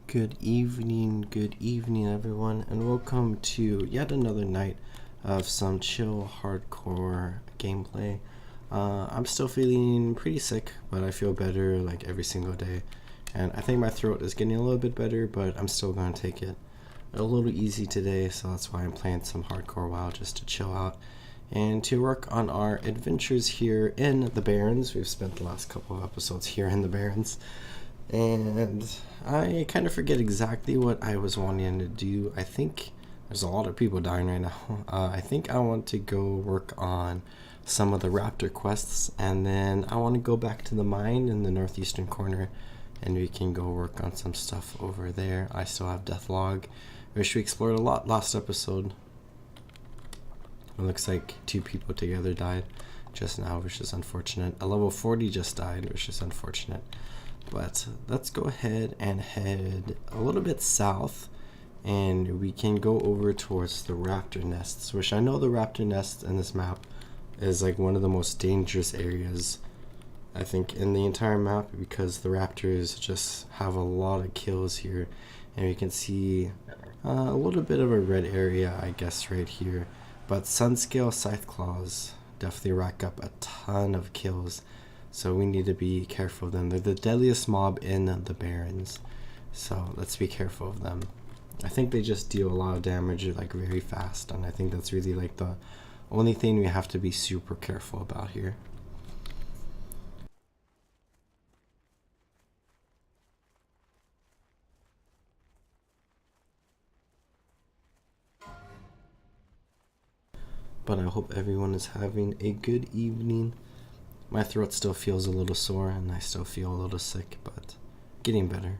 Good evening everyone, and welcome to yet another night of some chill hardcore gameplay. I'm still feeling pretty sick, but I feel better like every single day, and I think my throat is getting a little bit better, but I'm still going to take it a little easy today, so that's why I'm playing some Hardcore WoW just to chill out and to work on our adventures here in the Barrens. We've spent the last couple of episodes here in the Barrens, and I kind of forget exactly what I was wanting to do. I think there's a lot of people dying right now. I think I want to go work on some of the raptor quests, and then I want to go back to the mine in the northeastern corner, and we can go work on some stuff over there. I still have Deathlog, which we explored a lot last episode. It looks like 2 people together died just now, which is unfortunate. A level 40 just died, which is unfortunate. But let's go ahead and head a little bit south, and we can go over towards the raptor nests, which I know the raptor nest in this map is like one of the most dangerous areas, I think, in the entire map, because the raptors just have a lot of kills here, and we can see a little bit of a red area, I guess, right here. But Sunscale Scytheclaws definitely rack up a ton of kills, so we need to be careful of them. They're the deadliest mob in the Barrens, so let's be careful of them. I think they just deal a lot of damage like very fast, and I think that's really like the only thing we have to be super careful about here. But I hope everyone is having a good evening. My throat still feels a little sore, and I still feel a little sick, but getting better.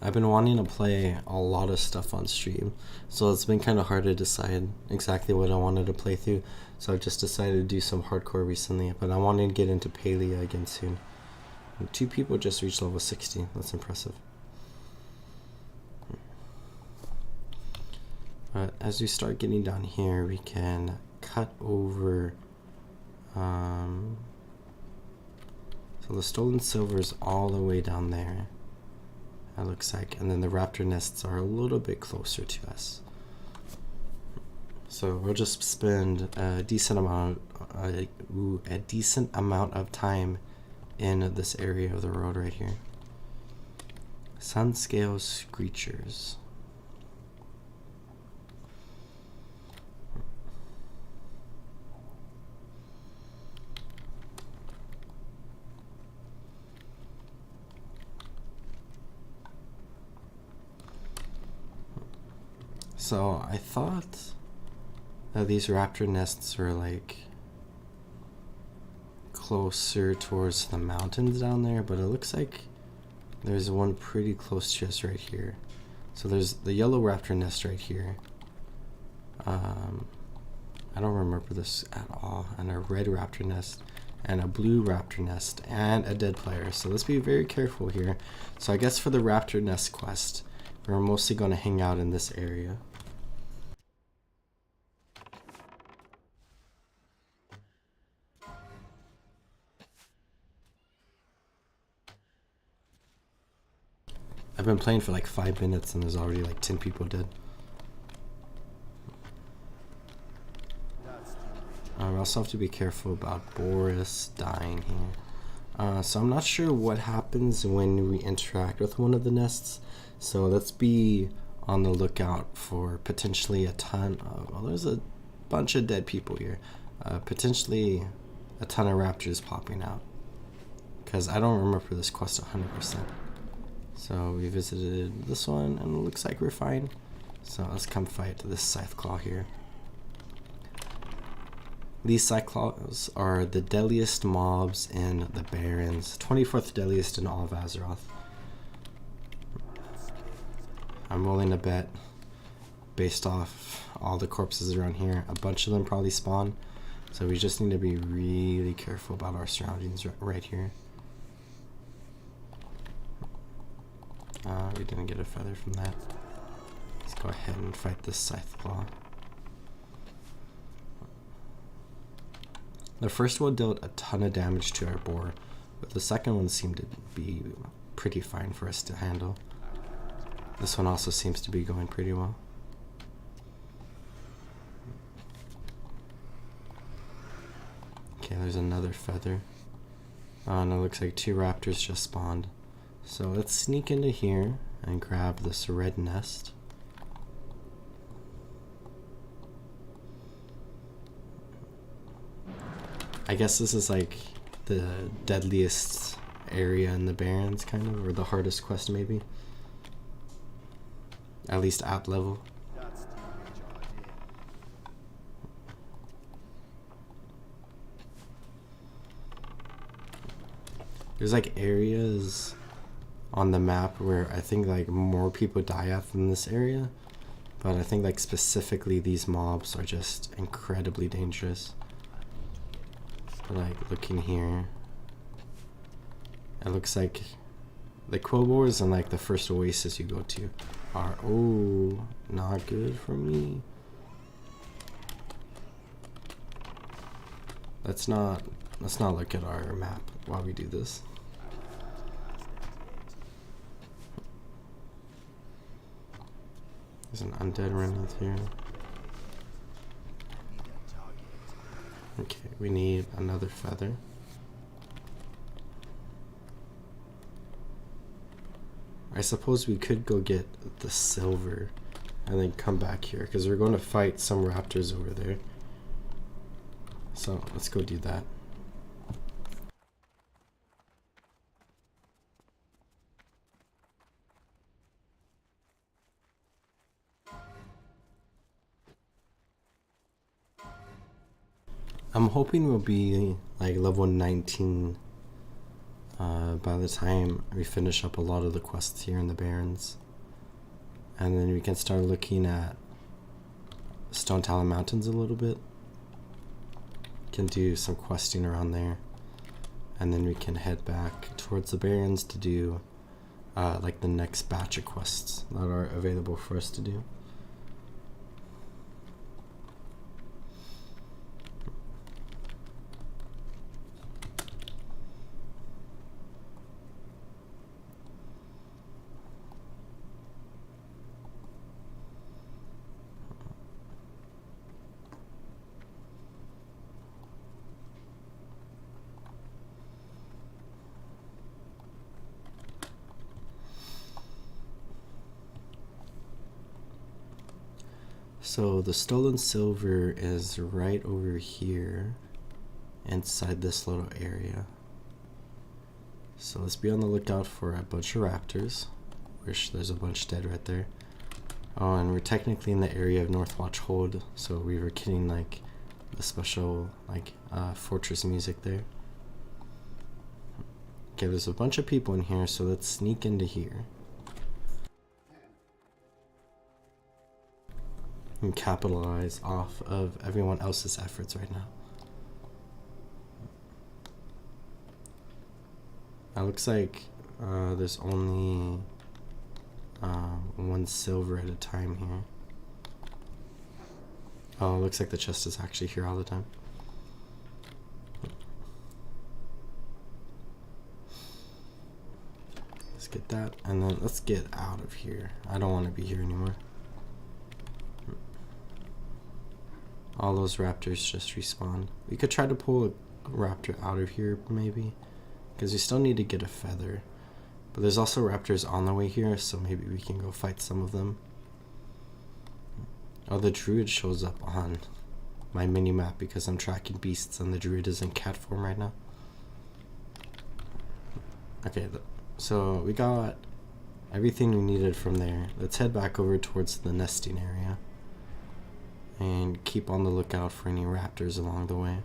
I've been wanting to play a lot of stuff on stream, so it's been kind of hard to decide exactly what I wanted to play through. So I've just decided to do some hardcore recently, but I wanted to get into Palea again soon. And 2 people just reached level 60. That's impressive. But as we start getting down here, we can cut over. So the stolen silver is all the way down there, that looks like, and then the raptor nests are a little bit closer to us. So we'll just spend a decent amount of time in this area of the road right here. Sunscale Screechers. So I thought that these raptor nests were like closer towards the mountains down there, but it looks like there's one pretty close to us right here. So there's the yellow raptor nest right here. I don't remember this at all. And a red raptor nest, and a blue raptor nest, and a dead player. So let's be very careful here. So I guess for the raptor nest quest, we're mostly going to hang out in this area. I've been playing for like 5 minutes and there's already like 10 people dead. We also have to be careful about Boris dying here. So I'm not sure what happens when we interact with one of the nests. So let's be on the lookout for potentially a ton of, well, there's a bunch of dead people here. Potentially a ton of raptors popping out, because I don't remember this quest 100%. So we visited this one, and it looks like we're fine. So let's come fight this Scytheclaw here. These Scytheclaws are the deadliest mobs in the Barrens. 24th deadliest in all of Azeroth. I'm willing to bet, based off all the corpses around here, a bunch of them probably spawn. So we just need to be really careful about our surroundings right here. We didn't get a feather from that. Let's go ahead and fight this Scytheclaw. The first one dealt a ton of damage to our boar, But the second one seemed to be pretty fine for us to handle. This one also seems to be going pretty well. Okay, there's another feather. And it looks like 2 raptors just spawned. So let's sneak into here and grab this red nest. I guess this is like the deadliest area in the Barrens, kind of, or the hardest quest maybe. At least at level. There's like areas on the map where I think like more people die at than this area, but I think like specifically these mobs are just incredibly dangerous. But like looking here, it looks like the Quillboars and like the first oasis you go to are not good for me. Let's not look at our map while we do this. There's an undead remnant here. Okay, we need another feather. I suppose we could go get the silver and then come back here, because we're going to fight some raptors over there. So let's go do that. I'm hoping we'll be like level 19 by the time we finish up a lot of the quests here in the Barrens. And then we can start looking at Stone Talon Mountains a little bit. Can do some questing around there. And then we can head back towards the Barrens to do like the next batch of quests that are available for us to do. So the stolen silver is right over here inside this little area. So let's be on the lookout for a bunch of raptors. Wish there's a bunch dead right there. Oh, and we're technically in the area of Northwatch Hold, so we were getting like the special like fortress music there. Okay, there's a bunch of people in here, so let's sneak into here. And capitalize off of everyone else's efforts right now. It looks like there's only 1 silver at a time here. Oh, it looks like the chest is actually here all the time. Let's get that, and then let's get out of here. I don't want to be here anymore. All those raptors just respawned. We could try to pull a raptor out of here, maybe, because we still need to get a feather. But there's also raptors on the way here, so maybe we can go fight some of them. Oh, the druid shows up on my mini-map because I'm tracking beasts and the druid is in cat form right now. Okay, so we got everything we needed from there. Let's head back over towards the nesting area and keep on the lookout for any raptors along the way.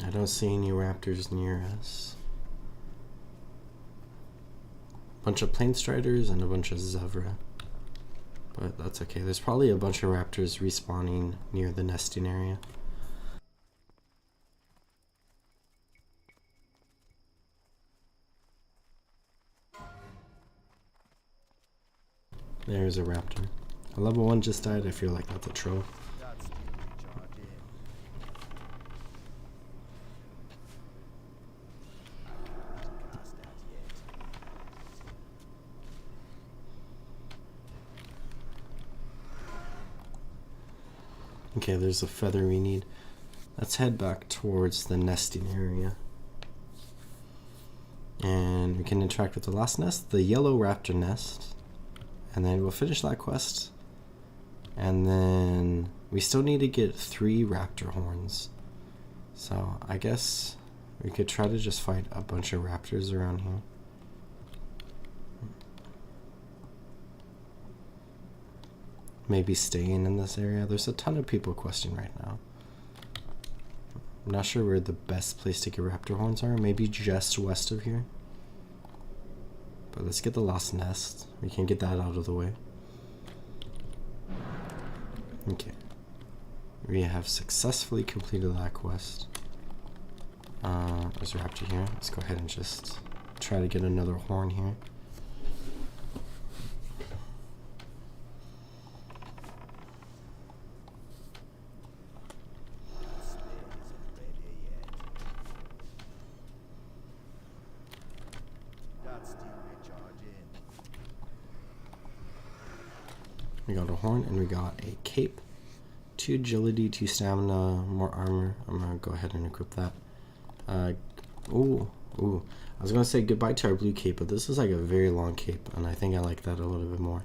I don't see any raptors near us. Bunch of plain striders and a bunch of zebra. but that's okay. There's probably a bunch of raptors respawning near the nesting area. There's a raptor. A level 1 just died. I feel like that's a troll. Okay, there's a feather we need. Let's head back towards the nesting area. And we can interact with the last nest, the yellow raptor nest. And then we'll finish that quest. And then we still need to get 3 raptor horns. So I guess we could try to just fight a bunch of raptors around here. Maybe staying in this area. There's a ton of people questing right now. I'm not sure where the best place to get raptor horns are. Maybe just west of here. But let's get the lost nest. We can get that out of the way. Okay. We have successfully completed that quest. There's a raptor here. Let's go ahead and just try to get another horn here. We got a horn and we got a cape. 2 agility, 2 stamina, more armor. I'm gonna go ahead and equip that. Ooh. I was gonna say goodbye to our blue cape, but this is like a very long cape, and I think I like that a little bit more.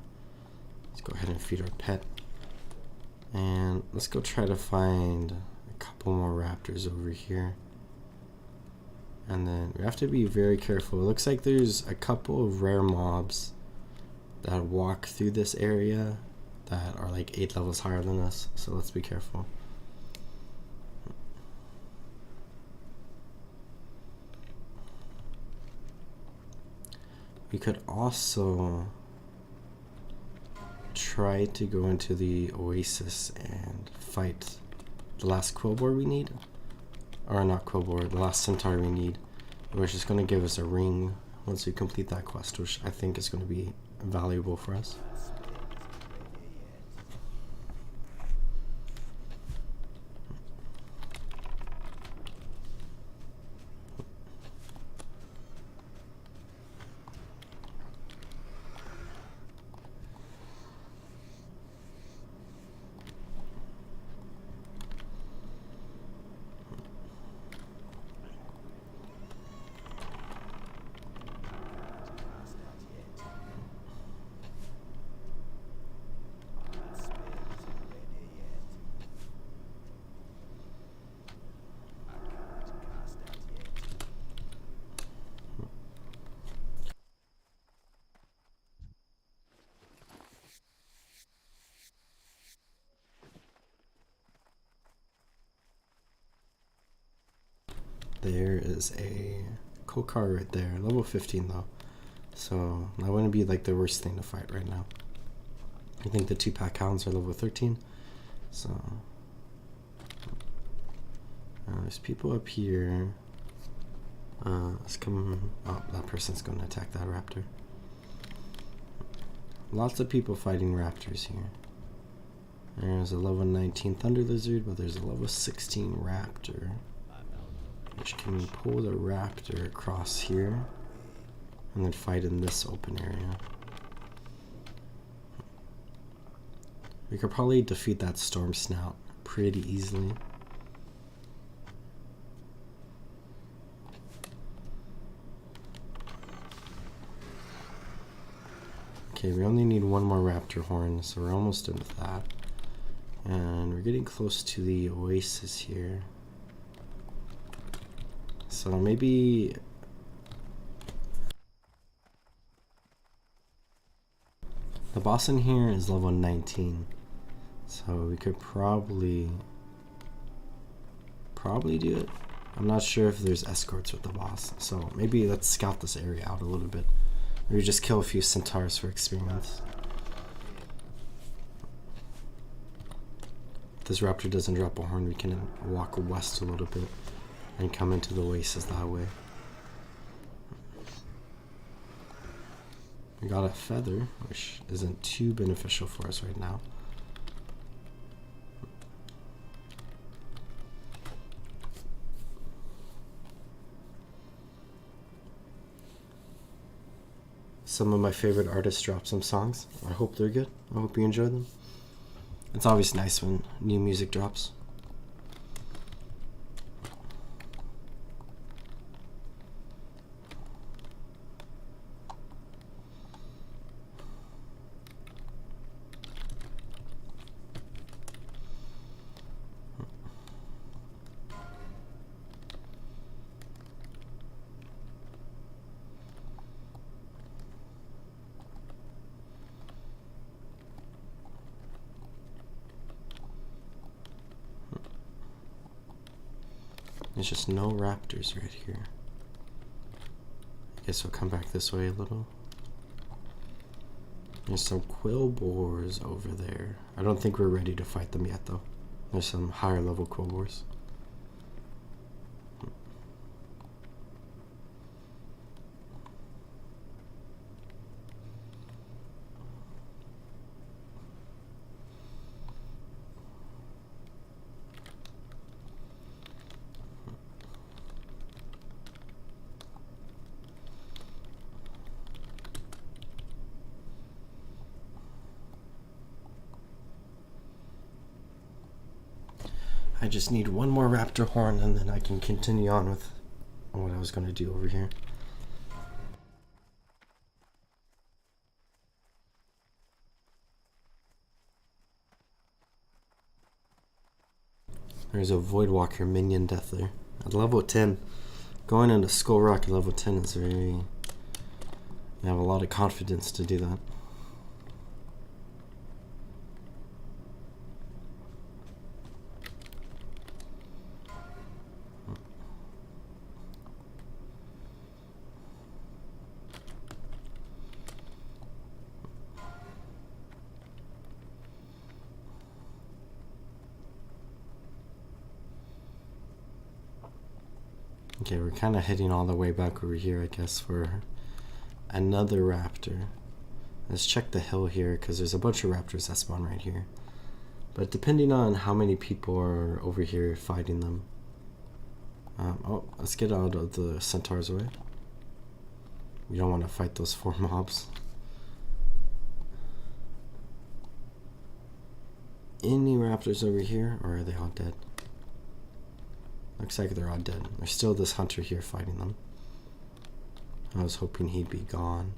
Let's go ahead and feed our pet. And let's go try to find a couple more raptors over here. And then we have to be very careful. It looks like there's a couple of rare mobs that walk through this area that are like 8 levels higher than us, so let's be careful. We could also try to go into the oasis and fight the last quillboar we need. Or not quillboar, the last centaur we need, which is going to give us a ring once we complete that quest, which I think is going to be valuable for us. There is a coal car right there, level 15 though, so that wouldn't be like the worst thing to fight right now. I think the 2-pack hounds are level 13, so there's people up here. Let's come. Oh, that person's going to attack that raptor. Lots of people fighting raptors here. There's a level 19 thunder lizard, but there's a level 16 raptor, which can pull the raptor across here and then fight in this open area. We could probably defeat that storm snout pretty easily. Okay, we only need 1 more raptor horn, so we're almost done with that. And we're getting close to the oasis here. So maybe the boss in here is level 19. So we could probably do it. I'm not sure if there's escorts with the boss. So maybe let's scout this area out a little bit. Maybe just kill a few centaurs for experience. this raptor doesn't drop a horn, we can walk west a little bit and come into the oasis that way. We got a feather, which isn't too beneficial for us right now. Some of my favorite artists drop some songs. I hope they're good. I hope you enjoy them. It's always nice when new music drops. There's just no raptors right here. I guess we'll come back this way a little. There's some quill boars over there. I don't think we're ready to fight them yet though. There's some higher level quill boars. I just need one more raptor horn and then I can continue on with what I was going to do over here. There's a Voidwalker minion death there. At level 10. Going into Skull Rock at level 10 is very... You have a lot of confidence to do that. Okay, we're kind of heading all the way back over here, I guess, for another raptor. Let's check the hill here, because there's a bunch of raptors that spawn right here. But depending on how many people are over here fighting them. Oh, let's get out of the centaur's way. We don't want to fight those 4 mobs. Any raptors over here, or are they all dead? Looks like they're all dead. There's still this hunter here fighting them. I was hoping he'd be gone.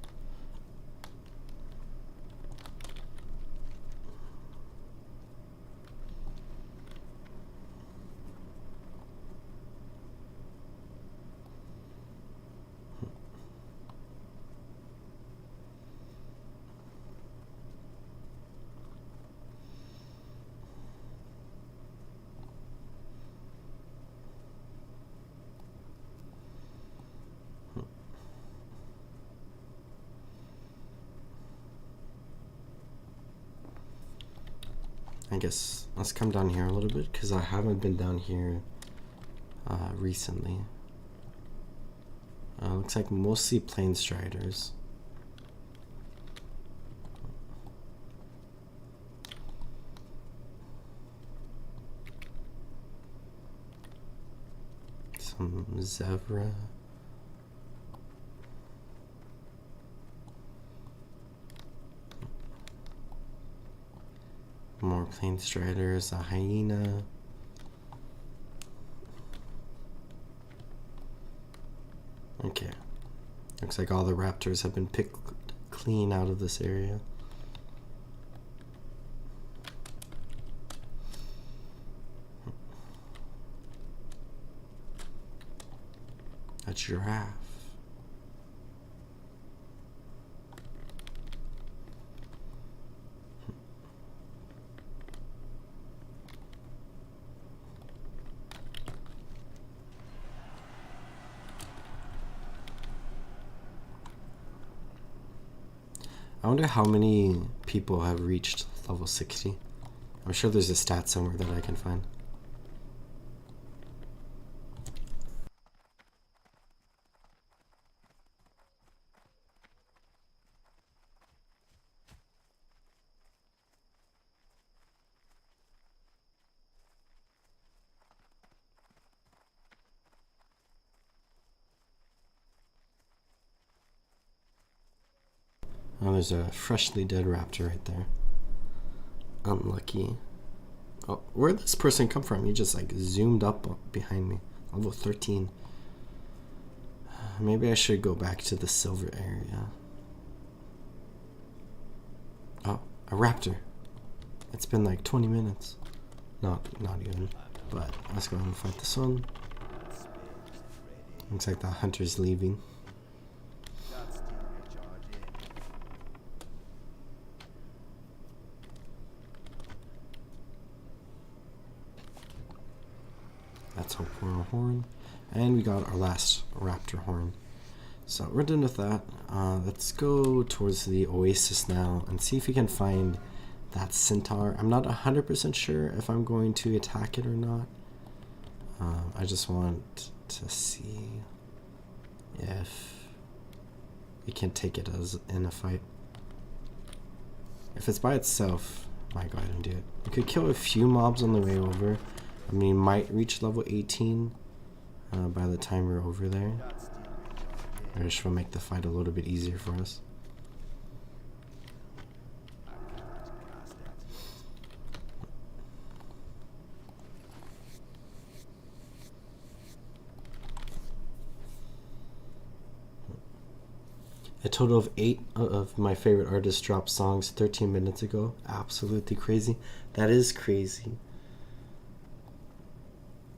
I guess let's come down here a little bit because I haven't been down here recently. Looks like mostly plain striders. Some zebra. More plain striders, a hyena. Okay. Looks like all the raptors have been picked clean out of this area. A giraffe. I wonder how many people have reached level 60. I'm sure there's a stat somewhere that I can find. Oh, there's a freshly dead raptor right there. Unlucky. Oh, where'd this person come from? He just like zoomed up behind me. Level 13. Maybe I should go back to the silver area. Oh, a raptor. It's been like 20 minutes. Not even. But let's go ahead and fight this one. Looks like the hunter's leaving. Let's hope for a horn. And we got our last raptor horn. So we're done with that. Let's go towards the oasis now and see if we can find that centaur. I'm not 100% sure if I'm going to attack it or not. I just want to see if we can take it as in a fight. If it's by itself, I might go ahead and do it. We could kill a few mobs on the way over. I mean, might reach level 18 by the time we're over there. Which will make the fight a little bit easier for us. A total of 8 of my favorite artists dropped songs 13 minutes ago. Absolutely crazy. That is crazy.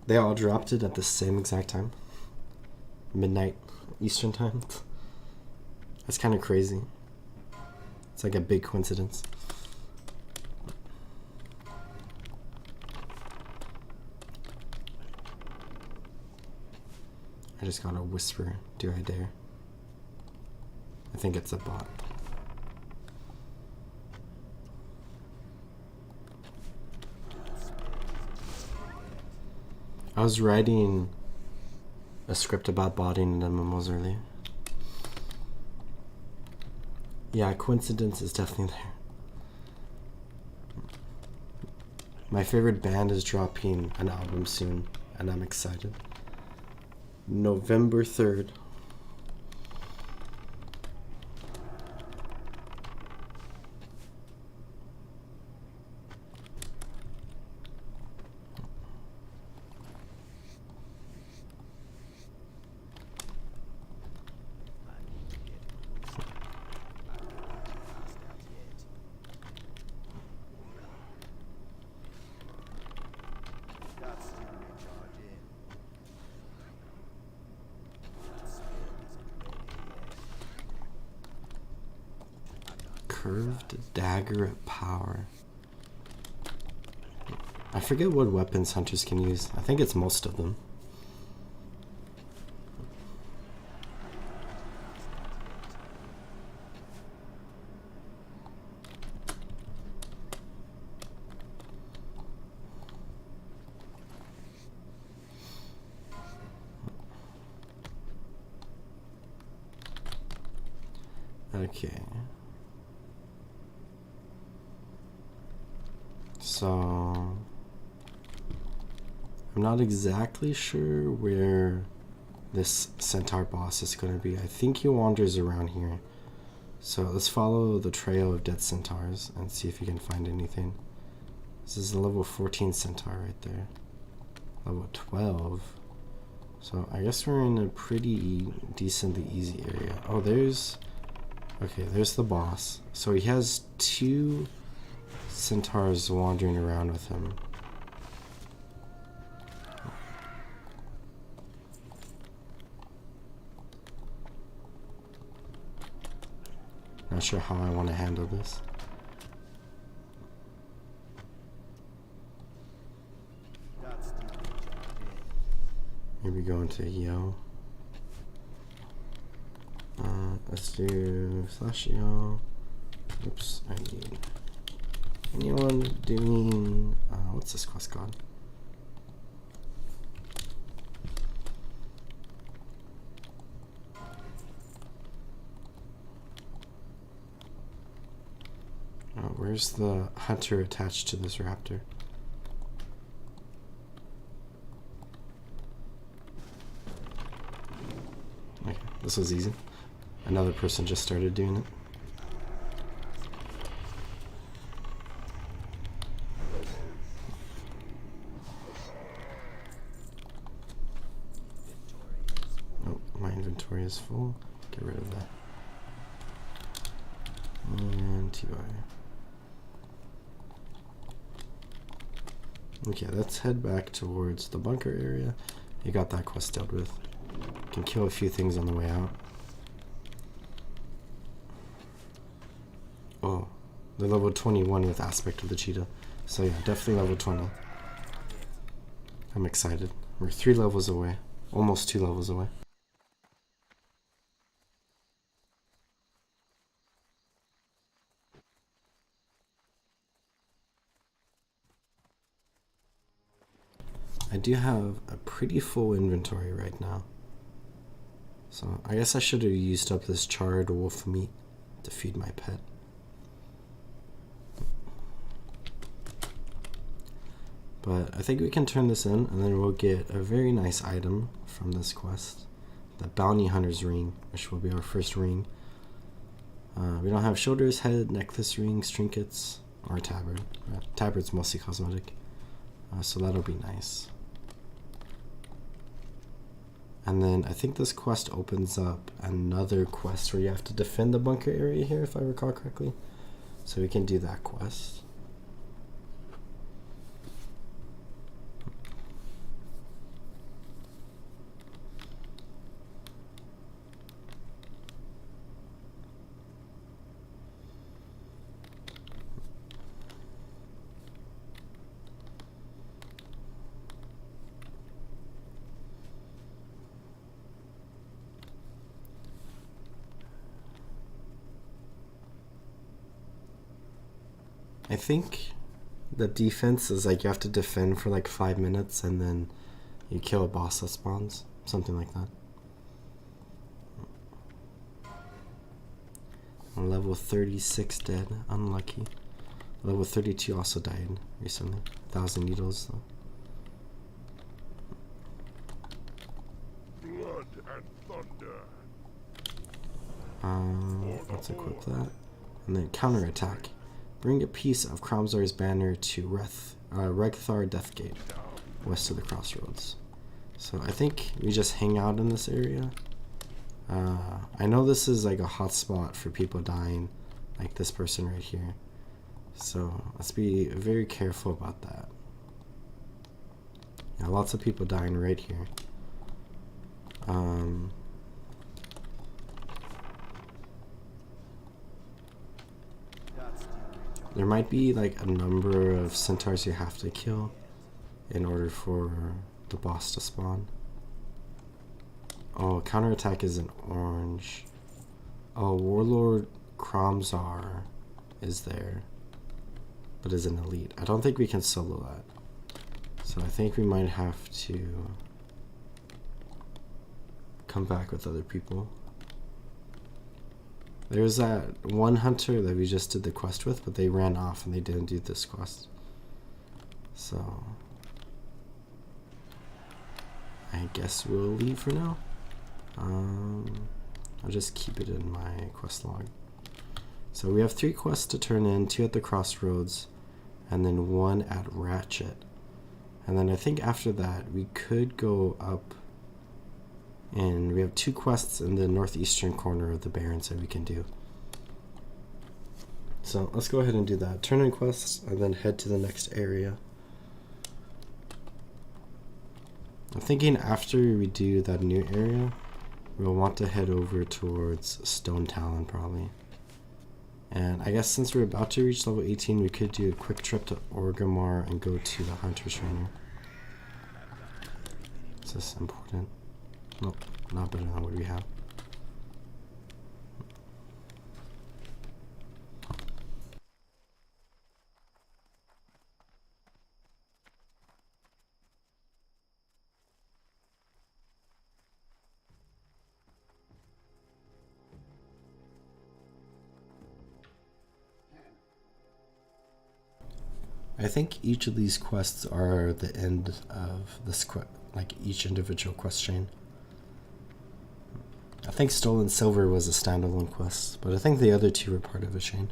They all dropped it at the same exact time. Midnight Eastern time. That's kind of crazy. It's like a big coincidence. I just got a whisper. Do I dare? I think it's a bot. I was writing a script about botting in MMOs earlier. Yeah, coincidence is definitely there. My favorite band is dropping an album soon, and I'm excited. November 3rd. Curved dagger of power. I forget what weapons hunters can use. I think it's most of them. Okay. So, I'm not exactly sure where this centaur boss is going to be. I think he wanders around here. So let's follow the trail of dead centaurs and see if we can find anything. This is a level 14 centaur right there. Level 12. So I guess we're in a pretty decently easy area. Oh, there's the boss. So he has 2 centaurs wandering around with him. Not sure how I want to handle this. Maybe go into Yo. Let's do slash Yo. Oops, I need Anyone doing what's this quest called? Where's the hunter attached to this raptor? Okay, this was easy. Another person just started doing it. Oh, my inventory is full. Get rid of that. And TY. Okay, let's head back towards the bunker area. You got that quest dealt with. Can kill a few things on the way out. Oh, they're level 21 with aspect of the cheetah. So yeah, definitely level 20. I'm excited. We're 3 levels away. Almost 2 levels away. I do have a pretty full inventory right now. So I guess I should have used up this charred wolf meat to feed my pet. But I think we can turn this in and then we'll get a very nice item from this quest. The Bounty Hunter's Ring, which will be our first ring. We don't have shoulders, head, necklace, rings, trinkets, or tabard. Tabard's mostly cosmetic. So that'll be nice. And then I think this quest opens up another quest where you have to defend the bunker area here, if I recall correctly. So we can do that quest. I think the defense is like you have to defend for like 5 minutes and then you kill a boss that spawns. Something like that. Level 36 dead. Unlucky. Level 32 also died recently. 1,000 needles though. Blood and thunder. Let's equip that. And then counterattack. Bring a piece of Kromzar's banner to Regthar Deathgate, west of the crossroads. So I think we just hang out in this area. I know this is like a hot spot for people dying, like this person right here. So let's be very careful about that. Yeah, lots of people dying right here. There might be like a number of centaurs you have to kill in order for the boss to spawn. Oh, counterattack is an orange. Oh, Warlord Kromzar is there, but is an elite. I don't think we can solo that. So I think we might have to come back with other people. There's that one hunter that we just did the quest with, but they ran off and they didn't do this quest. So I guess we'll leave for now. I'll just keep it in my quest log. So we have 3 quests to turn in, 2 at the crossroads, and then 1 at Ratchet. And then I think after that we could go up. And we have 2 quests in the northeastern corner of the Barrens that we can do. So let's go ahead and do that. Turn in quests and then head to the next area. I'm thinking after we do that new area, we'll want to head over towards Stone Talon probably. And I guess since we're about to reach level 18, we could do a quick trip to Orgrimmar and go to the Hunter's Trainer. Is this important? Nope, not better than what we have. I think each of these quests are the end of this like each individual quest chain. I think Stolen Silver was a standalone quest, but I think the other two were part of a chain.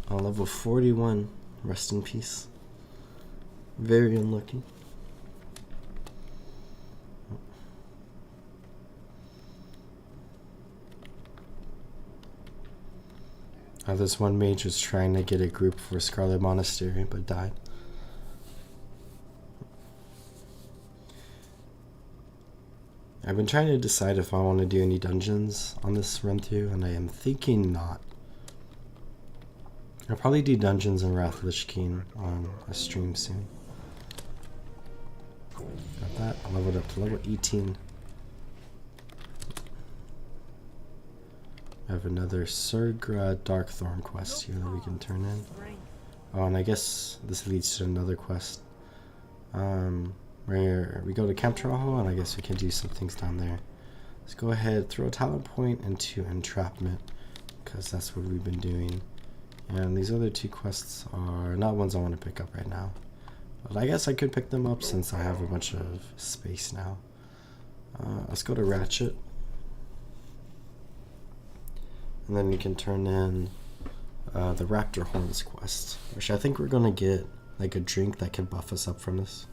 On level 41, rest in peace. Very unlucky. This one mage was trying to get a group for Scarlet Monastery, but died. I've been trying to decide if I want to do any dungeons on this run through, and I am thinking not. I'll probably do dungeons in Wrath Lich King on a stream soon. Got that. I leveled up to level 18. I have another Surgra Darkthorn quest here that we can turn in. Oh, and I guess this leads to another quest. Where we go to Camp Trabajo, and I guess we can do some things down there. Let's go ahead, throw a talent point into Entrapment, because that's what we've been doing. And these other two quests are not ones I want to pick up right now. But I guess I could pick them up since I have a bunch of space now. Let's go to Ratchet. And then we can turn in the Raptor Horns quest, which I think we're going to get like a drink that can buff us up from this.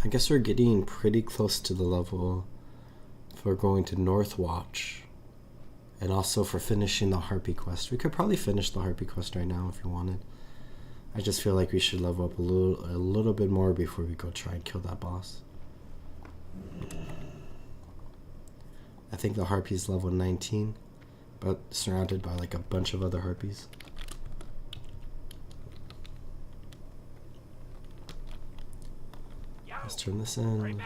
I guess we're getting pretty close to the level for going to Northwatch, and also for finishing the Harpy quest. We could probably finish the Harpy quest right now if you wanted. I just feel like we should level up a little bit more before we go try and kill that boss. I think the Harpy's level 19, but surrounded by like a bunch of other Harpies. Let's turn this in.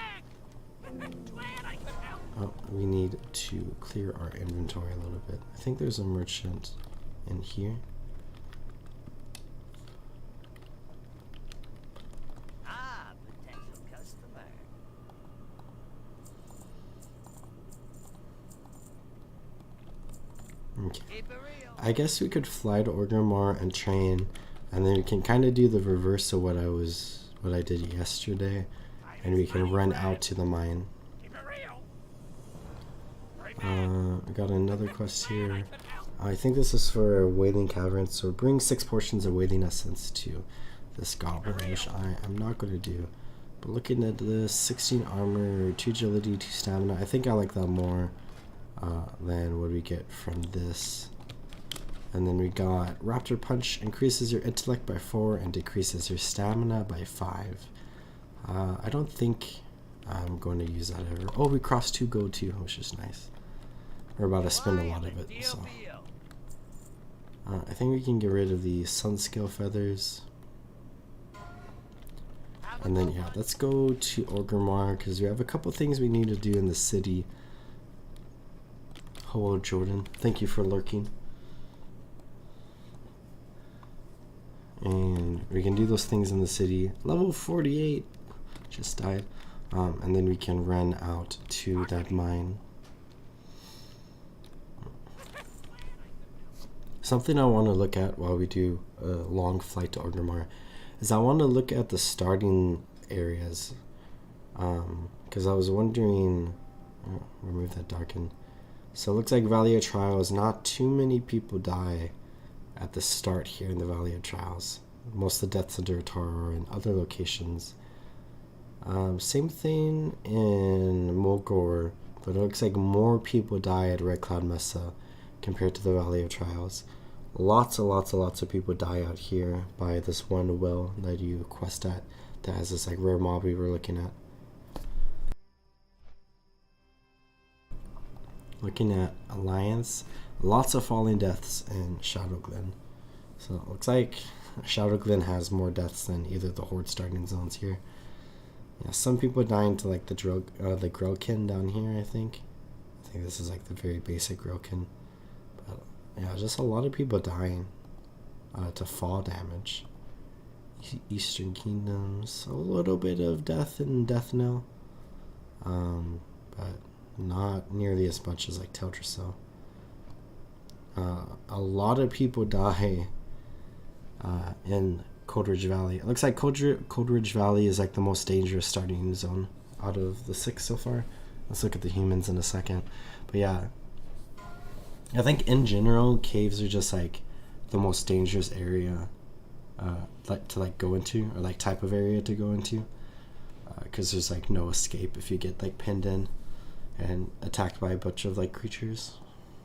Oh, we need to clear our inventory a little bit. I think there's a merchant in here. Potential customer. Okay. I guess we could fly to Orgrimmar and train, and then we can kind of do the reverse of what I did yesterday, and we can run out to the mine. We got another quest here. I think this is for Wailing Caverns, so bring 6 portions of Wailing Essence to this goblin, which I am not going to do. But looking at this, 16 armor, 2 agility, 2 stamina, I think I like that more than what we get from this. And then we got Raptor Punch, increases your intellect by 4 and decreases your stamina by 5. I don't think I'm going to use that ever. Oh, we crossed 2 gold too, which is nice. We're about to spend a lot of it, so. I think we can get rid of the Sunscale Feathers. And then, yeah, let's go to Orgrimmar, because we have a couple things we need to do in the city. Hello, Jordan. Thank you for lurking. And we can do those things in the city. Level 48. Just died. And then we can run out to that mine. Something I want to look at while we do a long flight to Orgrimmar is I want to look at the starting areas. Because I was wondering... remove that darken. So it looks like Valley of Trials, not too many people die at the start here in the Valley of Trials. Most of the deaths under Tara are in other locations. Same thing in Mulgore, but it looks like more people die at Red Cloud Mesa compared to the Valley of Trials. Lots of people die out here by this one well that you quest at that has this like rare mob we were looking at. Looking at Alliance, lots of falling deaths in Shadow Glen. So it looks like Shadow Glen has more deaths than either the Horde starting zones here. Yeah, some people dying to like the Grillkin down here, I think. I think this is like the very basic Grillkin. But yeah, just a lot of people dying to fall damage. Eastern Kingdoms, a little bit of death in Death Knell. But not nearly as much as like Teldrassil. A lot of people die in Cold Ridge Valley. It looks like Cold Ridge Valley is like the most dangerous starting zone out of the 6 so far. Let's look at the humans in a second. But yeah, I think in general caves are just like the most dangerous area to go into, or like type of area to go into, because there's like no escape if you get like pinned in and attacked by a bunch of like creatures.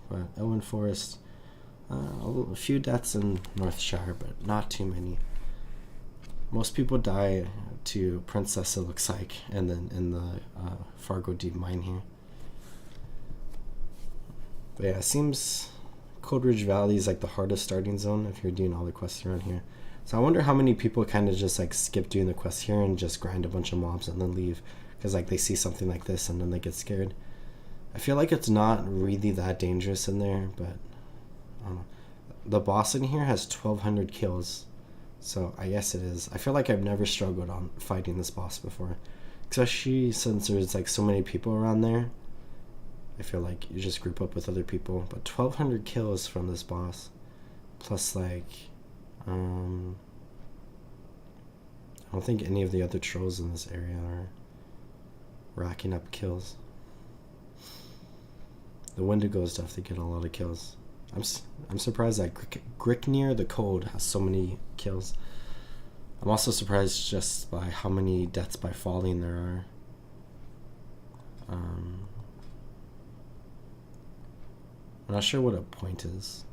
But Elven Forest, a few deaths in Northshire, but not too many. Most people die to Princess, it looks like, and then in the Fargo Deep Mine here. But yeah, it seems Cold Ridge Valley is like the hardest starting zone if you're doing all the quests around here. So I wonder how many people kind of just like skip doing the quests here and just grind a bunch of mobs and then leave, because like they see something like this and then they get scared. I feel like it's not really that dangerous in there, but I don't know. The boss in here has 1,200 kills, so I guess it is. I feel like I've never struggled on fighting this boss before, especially since there's like so many people around there. I feel like you just group up with other people. But 1,200 kills from this boss, plus like I don't think any of the other trolls in this area are racking up kills. The Wendigos definitely get a lot of kills. I'm surprised that Gricknir the Cold has so many kills. I'm also surprised just by how many deaths by falling there are. I'm not sure what a point is,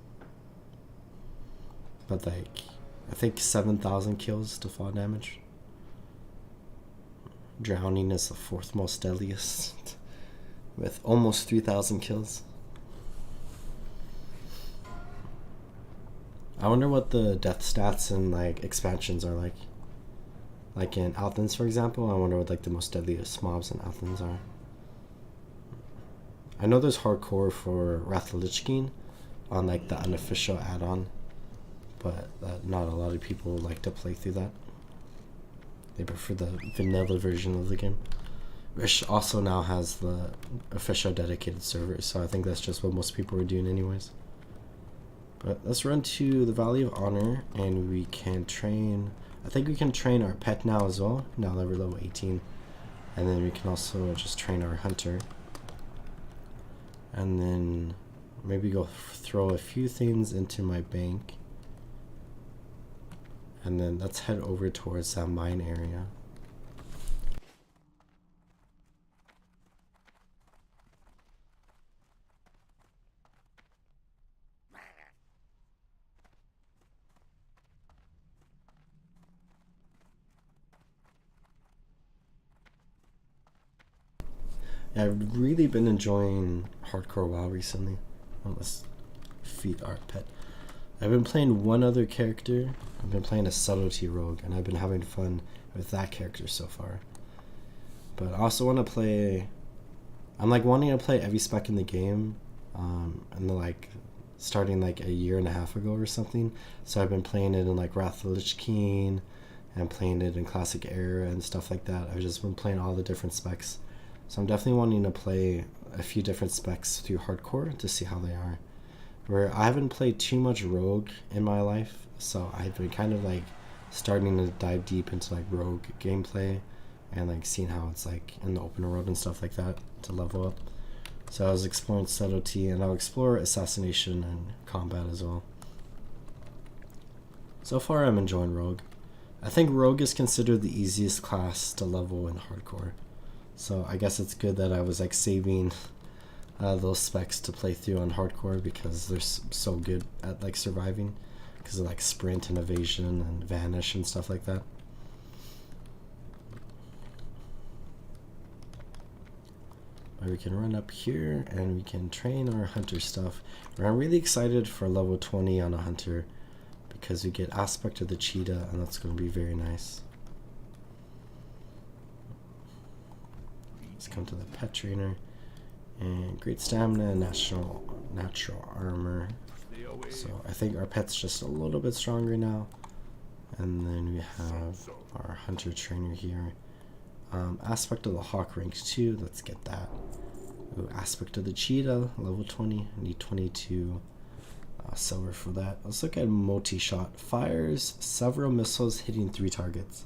but like I think 7,000 kills to fall damage. Drowning is the 4th most deadliest with almost 3,000 kills. I wonder what the death stats and like expansions are like. Like in Athens, for example, I wonder what like the most deadliest mobs in Athens are. I know there's hardcore for Wrath of Lich King on like the unofficial add-on, but not a lot of people like to play through that. They prefer the vanilla version of the game, which also now has the official dedicated server, so I think that's just what most people are doing anyways. But let's run to the Valley of Honor, and we can train, I think we can train our pet now as well, now that we're level 18. And then we can also just train our hunter. And then maybe go throw a few things into my bank. And then let's head over towards that mine area. Yeah, I've really been enjoying Hardcore WoW recently. Oh, let's feed our pet. I've been playing one other character. I've been playing a subtlety rogue, and I've been having fun with that character so far. But I also want to play. I'm like wanting to play every spec in the game, and like starting like a year and a half ago or something. So I've been playing it in like Wrath of the Lich King, and playing it in Classic Era and stuff like that. I've just been playing all the different specs. So I'm definitely wanting to play a few different specs through Hardcore to see how they are. Where I haven't played too much Rogue in my life, so I've been kind of like starting to dive deep into like Rogue gameplay and like seeing how it's like in the open world and stuff like that to level up. So I was exploring subtlety, and I'll explore assassination and combat as well. So far I'm enjoying Rogue. I think Rogue is considered the easiest class to level in Hardcore. So I guess it's good that I was like saving those specs to play through on Hardcore, because they're so good at like surviving because of like sprint and evasion and vanish and stuff like that. But we can run up here and we can train our hunter stuff. And I'm really excited for level 20 on a hunter, because we get aspect of the cheetah, and that's going to be very nice. Let's come to the pet trainer, and great stamina, natural armor. So I think our pet's just a little bit stronger now. And then we have our hunter trainer here. Aspect of the hawk rank 2, let's get that. Ooh, aspect of the cheetah, level 20, I need 22 silver for that. Let's look at multi-shot. Fires several missiles hitting 3 targets.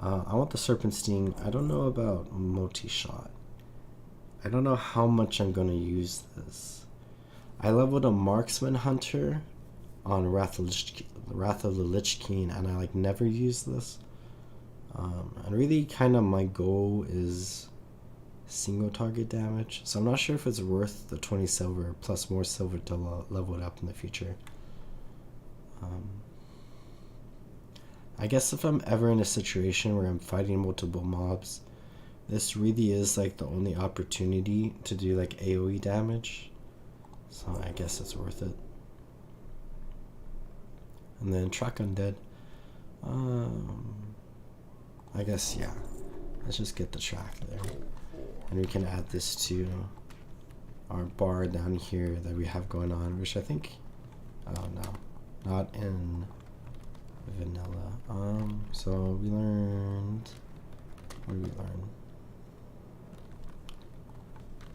I want the serpent sting. I don't know about multi-shot. I don't know how much I'm going to use this. I leveled a marksman hunter on Wrath of the Lich King, and I like never use this. And really kind of my goal is single target damage, so I'm not sure if it's worth the 20 silver plus more silver to level it up in the future. I guess if I'm ever in a situation where I'm fighting multiple mobs, this really is like the only opportunity to do like AoE damage, so I guess it's worth it. And then track undead. I guess, yeah. Let's just get the track there. And we can add this to our bar down here that we have going on, which I think, oh no, not in vanilla. So we learned, what did we learn?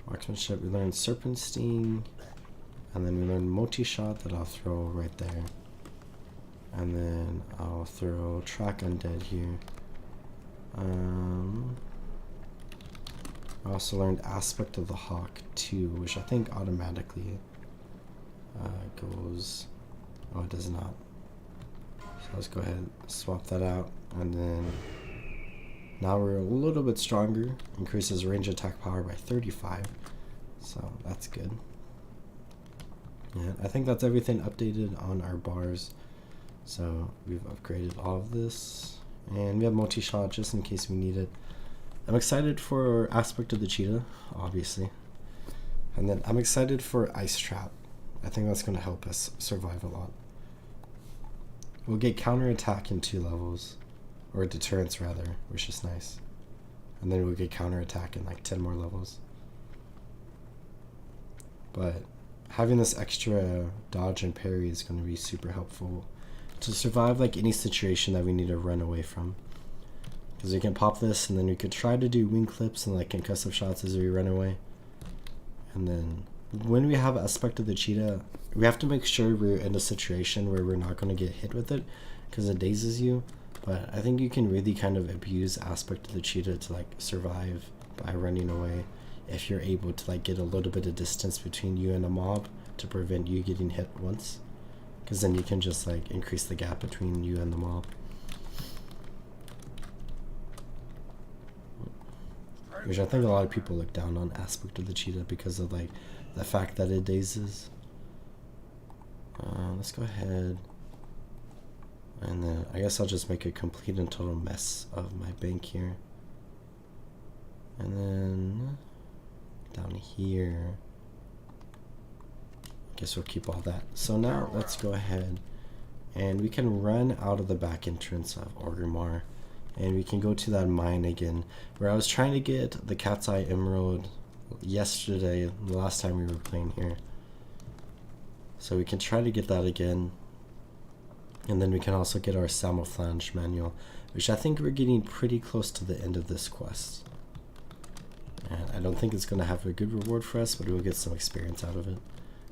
Marksmanship, we learned serpent sting, and then we learned multi-shot that I'll throw right there. And then I'll throw track undead here. I also learned aspect of the hawk too, which I think automatically goes. Oh, it does not. So let's go ahead and swap that out, and then now we're a little bit stronger. Increases range attack power by 35, so that's good. Yeah, I think that's everything updated on our bars. So we've upgraded all of this, and we have multi-shot just in case we need it. I'm excited for aspect of the cheetah, obviously, and then I'm excited for ice trap. I think that's going to help us survive a lot. We'll get counterattack in 2 levels, or deterrence rather, which is nice, and then we'll get counterattack in like 10 more levels. But having this extra dodge and parry is going to be super helpful to survive like any situation that we need to run away from, because we can pop this, and then we could try to do wing clips and like concussive shots as we run away. And then when we have aspect of the cheetah, we have to make sure we're in a situation where we're not going to get hit with it, because it dazes you. But I think you can really kind of abuse aspect of the cheetah to like survive by running away, if you're able to like get a little bit of distance between you and a mob to prevent you getting hit once, because then you can just like increase the gap between you and the mob. Which I think a lot of people look down on aspect of the cheetah because of like the fact that it dazes. Let's go ahead, and then I guess I'll just make a complete and total mess of my bank here. And then down here, I guess we'll keep all that. So now let's go ahead, and we can run out of the back entrance of Orgrimmar, and we can go to that mine again, where I was trying to get the Cat's Eye Emerald yesterday, the last time we were playing here. So we can try to get that again, and then we can also get our Samouflage manual, which I think we're getting pretty close to the end of this quest. And I don't think it's going to have a good reward for us, but we'll get some experience out of it.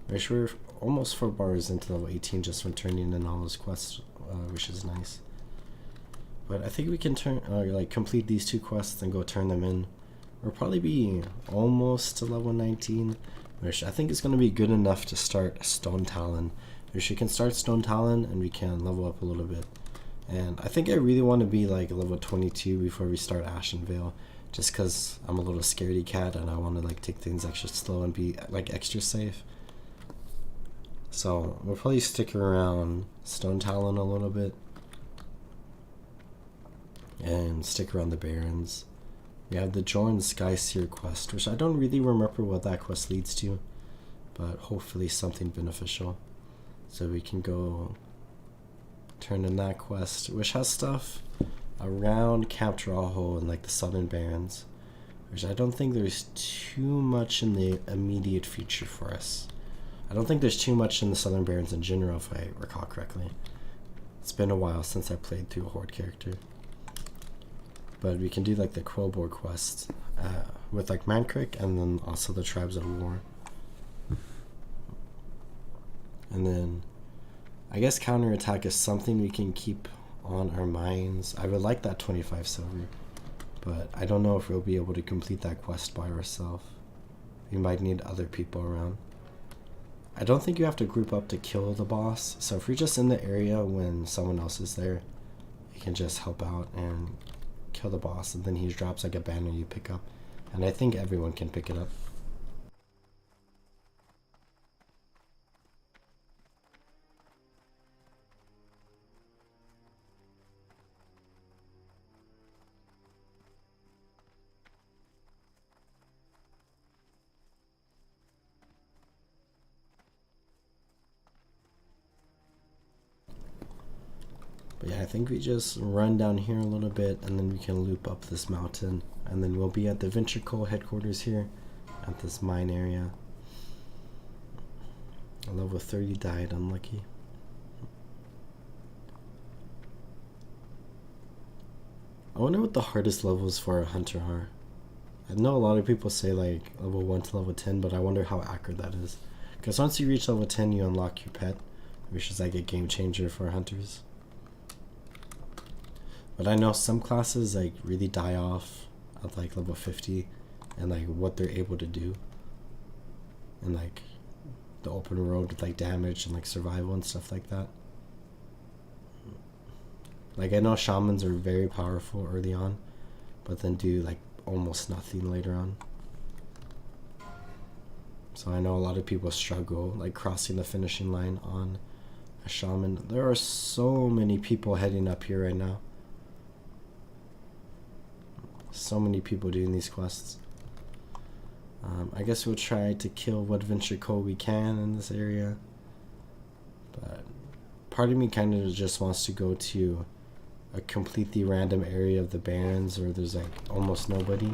Which we're almost 4 bars into level 18 just from turning in all those quests, which is nice. But I think we can complete these 2 quests and go turn them in. We'll probably be almost to level 19, which I think is going to be good enough to start Stone Talon. Which we can start Stone Talon and we can level up a little bit. And I think I really want to be like level 22 before we start Ashen Vale, just because I'm a little scaredy cat and I want to like take things extra slow and be like extra safe. So we'll probably stick around Stone Talon a little bit and stick around the Barrens. We have the Jorn Skyseer quest, which I don't really remember what that quest leads to, but hopefully something beneficial. So we can go turn in that quest, which has stuff around Camp Drawhole and like the Southern Barrens, which I don't think there's too much in the immediate future for us. I don't think there's too much in the Southern Barrens in general, if I recall correctly. It's been a while since I played through a Horde character. But we can do like the Quillboar quest with like Mankrik and then also the Tribes of War. And then I guess counterattack is something we can keep on our minds. I would like that 25 silver, but I don't know if we'll be able to complete that quest by ourselves. We might need other people around. I don't think you have to group up to kill the boss, so if you're just in the area when someone else is there, you can just help out and kill the boss, and then he drops like a banner you pick up, and I think everyone can pick it up. But yeah, I think we just run down here a little bit and then we can loop up this mountain, and then we'll be at the Venture Coal headquarters here at this mine area. Level 30 died, unlucky. I wonder what the hardest levels for a hunter are. I know a lot of people say like level 1 to level 10, but I wonder how accurate that is. Because once you reach level 10, you unlock your pet, which is like a game changer for hunters. But I know some classes like really die off at like level 50 and like what they're able to do in like the open world with like damage and like survival and stuff like that. Like I know shamans are very powerful early on, but then do like almost nothing later on. So I know a lot of people struggle like crossing the finishing line on a shaman. There are so many people heading up here right now. So many people doing these quests. I guess we'll try to kill what Venture Coal we can in this area. But part of me kind of just wants to go to a completely random area of the Barrens where there's like almost nobody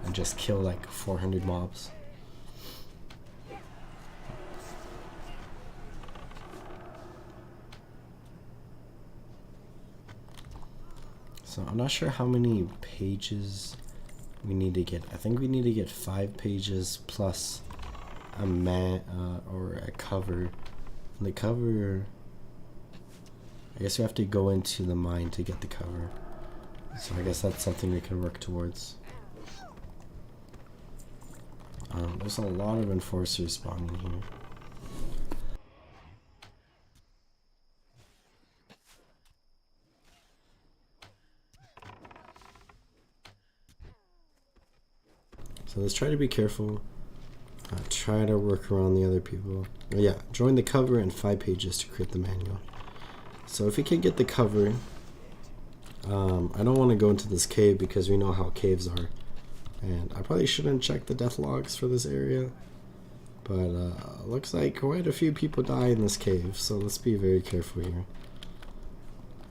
and just kill like 400 mobs. So I'm not sure how many pages we need to get. I think we need to get 5 pages plus a or a cover. And the cover, I guess we have to go into the mine to get the cover. So I guess that's something we can work towards. There's a lot of enforcers spawning here. So let's try to be careful. Try to work around the other people. Oh, yeah, join the cover and 5 pages to create the manual. So if we can get the cover, I don't want to go into this cave because we know how caves are. And I probably shouldn't check the death logs for this area. But looks like quite a few people die in this cave, so let's be very careful here.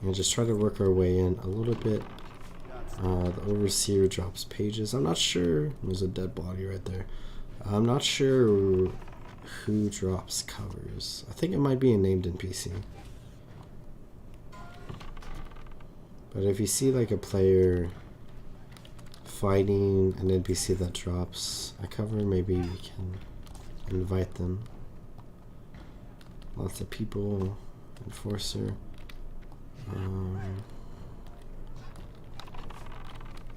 And just try to work our way in a little bit. The Overseer drops pages. I'm not sure. There's a dead body right there. I'm not sure who drops covers. I think it might be a named NPC. But if you see like a player fighting an NPC that drops a cover, maybe we can invite them. Lots of people. Enforcer.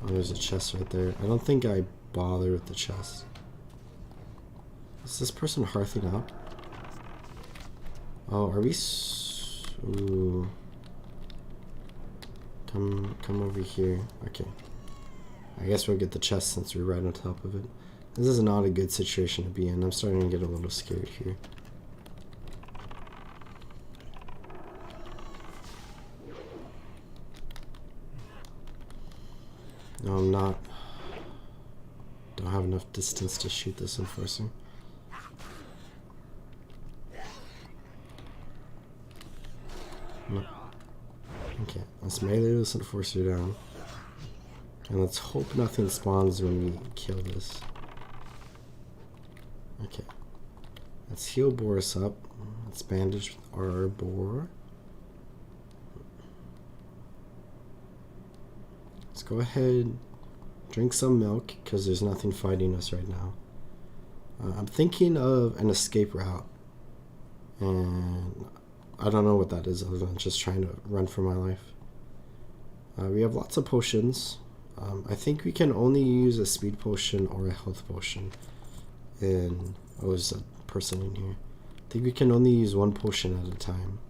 Oh, there's a chest right there. I don't think I bother with the chest. Is this person hearthing out? Oh, are we ooh. Come over here. Okay. I guess we'll get the chest since we're right on top of it. This is not a good situation to be in. I'm starting to get a little scared here. No, I'm not. Don't have enough distance to shoot this enforcer. No. Okay, let's melee this enforcer down. And let's hope nothing spawns when we kill this. Okay. Let's heal Boris up. Let's bandage our boar. Let's go ahead, drink some milk, because there's nothing fighting us right now. I'm thinking of an escape route. And I don't know what that is other than just trying to run for my life. We have lots of potions. I think we can only use a speed potion or a health potion. And oh, there's a person in here. I think we can only use one potion at a time.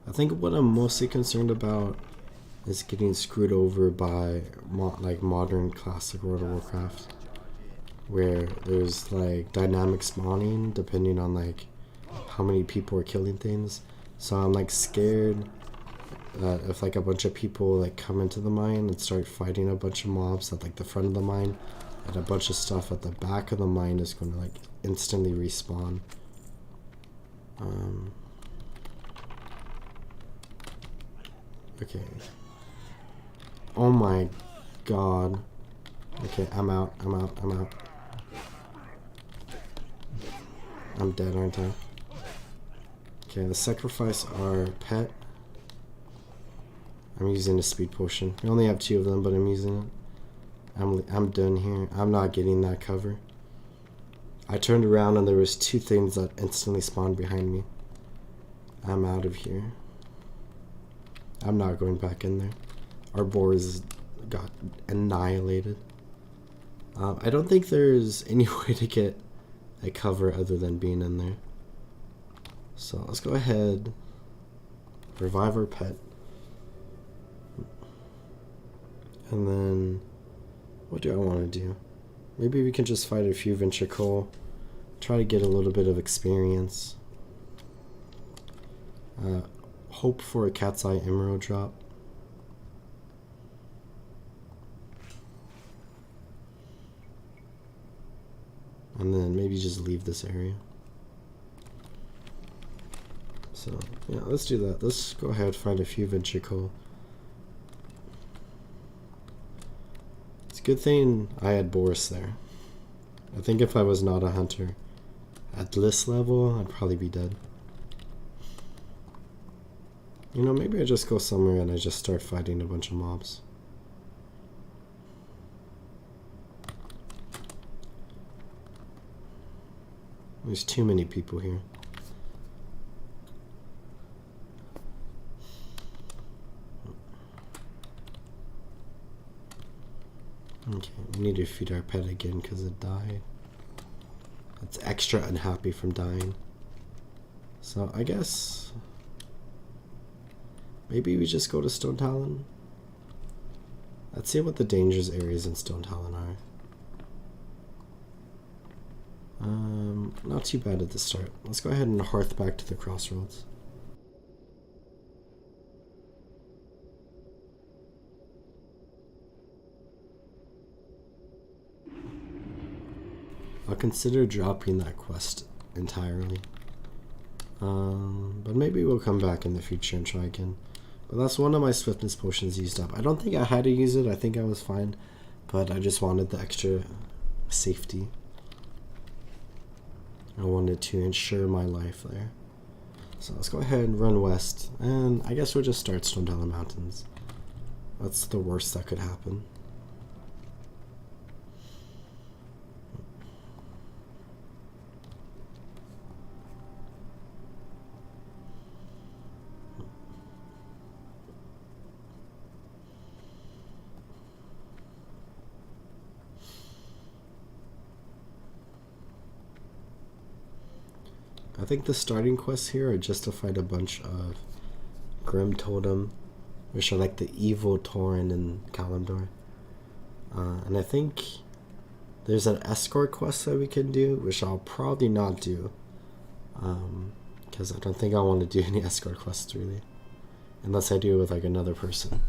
I think what I'm mostly concerned about is getting screwed over by like modern classic World of Warcraft, where there's like dynamic spawning depending on like how many people are killing things. So I'm like scared that if like a bunch of people like come into the mine and start fighting a bunch of mobs at like the front of the mine, and a bunch of stuff at the back of the mine is going to like instantly respawn. Okay. Oh my god. Okay, I'm out. I'm dead, aren't I? Okay, let's sacrifice our pet. I'm using a speed potion. We only have 2 of them, but I'm using it. I'm done here. I'm not getting that cover. I turned around and there was 2 things that instantly spawned behind me. I'm out of here. I'm not going back in there. Our boars got annihilated. I don't think there's any way to get a cover other than being in there. So let's go ahead, revive our pet. And then, what do I want to do? Maybe we can just fight a few ventricle, try to get a little bit of experience. Hope for a cat's eye emerald drop. And then maybe just leave this area. So yeah, let's do that. Let's go ahead, find a few ventricle. It's a good thing I had Boris there. I think if I was not a hunter at this level, I'd probably be dead. You know, maybe I just go somewhere and I just start fighting a bunch of mobs. There's too many people here. Okay, we need to feed our pet again because it died. It's extra unhappy from dying. So I guess maybe we just go to Stone Talon. Let's see what the dangerous areas in Stone Talon are. Not too bad at the start. Let's go ahead and hearth back to the crossroads. I'll consider dropping that quest entirely. But maybe we'll come back in the future and try again. But that's one of my swiftness potions used up. I don't think I had to use it. I think I was fine. But I just wanted the extra safety. I wanted to ensure my life there. So let's go ahead and run west. And I guess we'll just start Stone Talon Mountains. That's the worst that could happen. I think the starting quests here are just to fight a bunch of Grim Totem, which are like the evil Tauren in Kalimdor. And I think there's an escort quest that we can do, which I'll probably not do. Because I don't think I want to do any escort quests really. Unless I do it with like another person.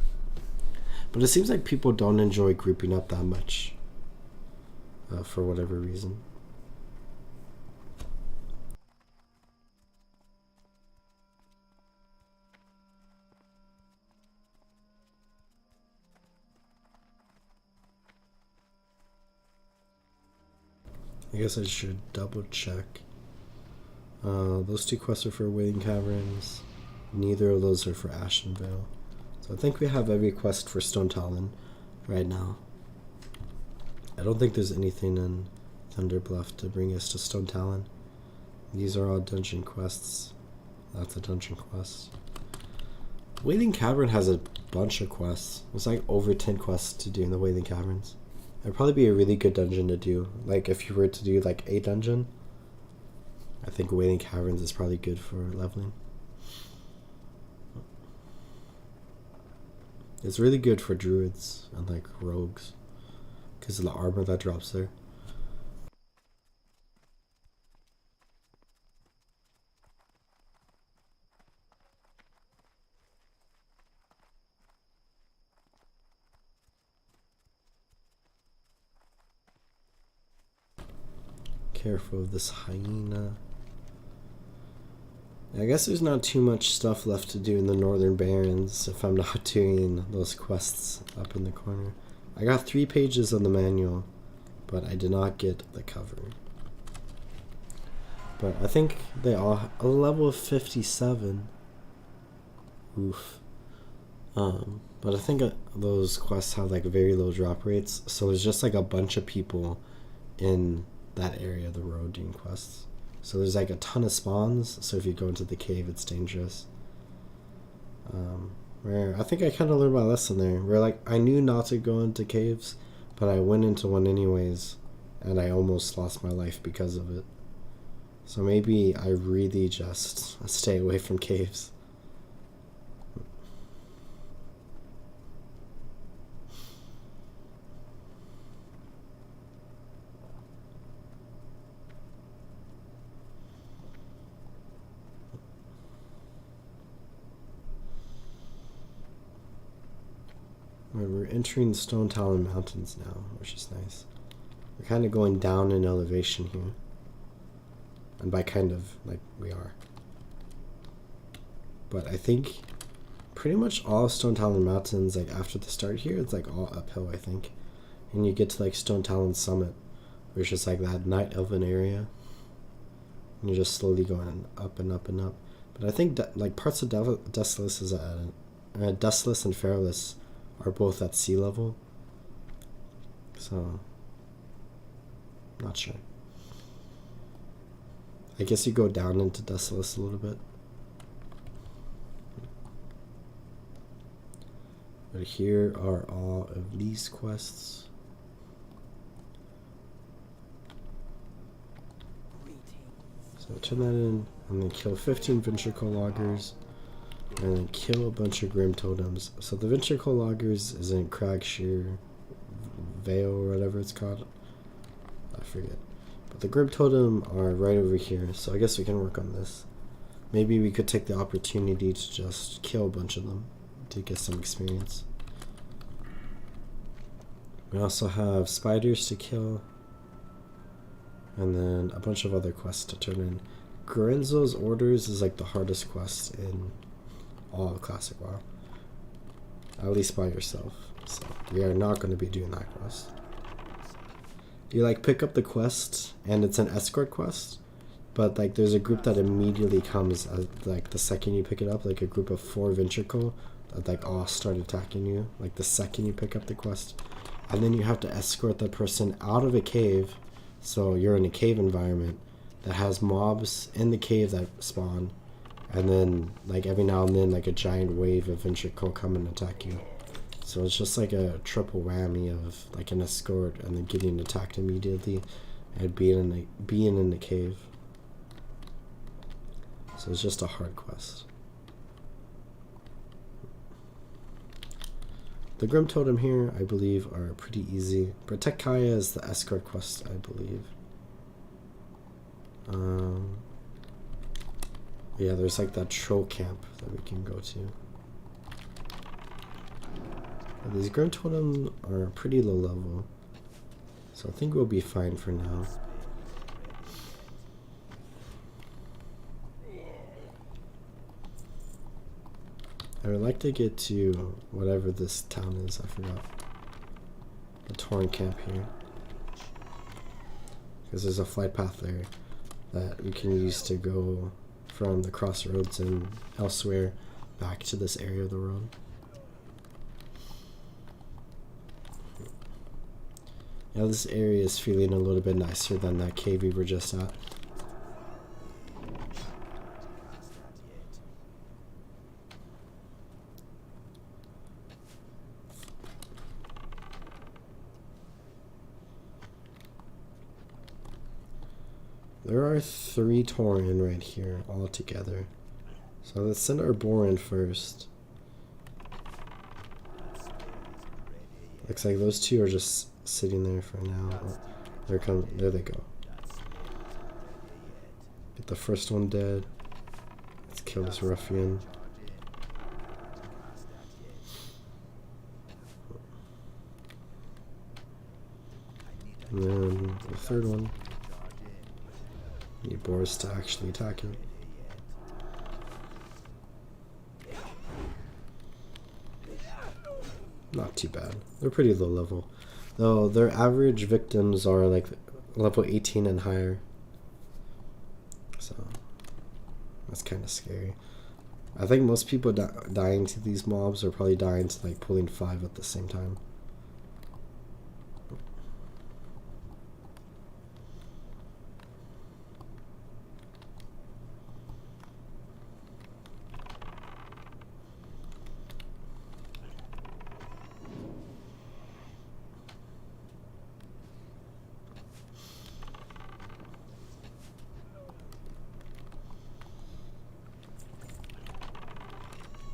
But it seems like people don't enjoy grouping up that much for whatever reason. I guess I should double check. Those two quests are for Wailing Caverns. Neither of those are for Ashenvale. So I think we have every quest for Stone Talon right now. I don't think there's anything in Thunderbluff to bring us to Stone Talon. These are all dungeon quests. That's a dungeon quest. Wailing Cavern has a bunch of quests. There's like over 10 quests to do in the Wailing Caverns. It'd probably be a really good dungeon to do. Like if you were to do like a dungeon, I think Wailing Caverns is probably good for leveling. It's really good for druids and like rogues because of the armor that drops there. Careful of this hyena. I guess there's not too much stuff left to do in the Northern Barrens if I'm not doing those quests up in the corner. I got 3 pages on the manual, but I did not get the cover. But I think they all have a level of 57. Oof. But I think those quests have like very low drop rates, so there's just like a bunch of people in that area of the road doing quests. So there's like a ton of spawns, so if you go into the cave it's dangerous. Where I think I kind of learned my lesson there, where like I knew not to go into caves, but I went into one anyways, and I almost lost my life because of it. So maybe I really just stay away from caves. We're entering the Stone Talon Mountains now, which is nice. We're kind of going down in elevation here. And by kind of, like, we are. But I think pretty much all Stone Talon Mountains, like, after the start here, it's, like, all uphill, I think. And you get to, like, Stone Talon Summit, which is, like, that Night Elven area. And you're just slowly going up and up and up. But I think, like, parts of Desolus is at Desolus and Fairless are both at sea level, so not sure. I guess you go down into Desolus a little bit. But here are all of these quests. So turn that in, and then kill 15 ventricle loggers. And then kill a bunch of Grim Totems. So the ventricle loggers is in Cragshear Vale or whatever it's called. I forget. But the Grim Totem are right over here. So I guess we can work on this. Maybe we could take the opportunity to just kill a bunch of them to get some experience. We also have spiders to kill. And then a bunch of other quests to turn in. Gorenzo's Orders is like the hardest quest in all of Classic WoW. At least by yourself. So we are not going to be doing that quest. You like pick up the quest and it's an escort quest, but like there's a group that immediately comes as like the second you pick it up, like a group of 4 ventricle that like all start attacking you like the second you pick up the quest, and then you have to escort that person out of a cave. So you're in a cave environment that has mobs in the cave that spawn. And then, like, every now and then, like, a giant wave of ventricle come and attack you. So it's just like a triple whammy of, like, an escort and then getting attacked immediately and being in the cave. So it's just a hard quest. The Grim Totem here, I believe, are pretty easy. Protect Kaya is the escort quest, I believe. Yeah, there's like that troll camp that we can go to. These Grim Totem are pretty low level, so I think we'll be fine for now. I would like to get to whatever this town is, I forgot. The Torn Camp here. Because there's a flight path there that we can use to go from the crossroads and elsewhere back to this area of the road. Yeah, this area is feeling a little bit nicer than that cave we were just at. There are 3 Tauren right here all together. So let's send our boar in first. Looks like those 2 are just sitting there for now. Oh, there they go. Get the first one dead. Let's kill this ruffian. And then the third one. Need boars to actually attack it. Not too bad. They're pretty low level. Though their average victims are like level 18 and higher. So that's kind of scary. I think most people dying to these mobs are probably dying to like pulling 5 at the same time.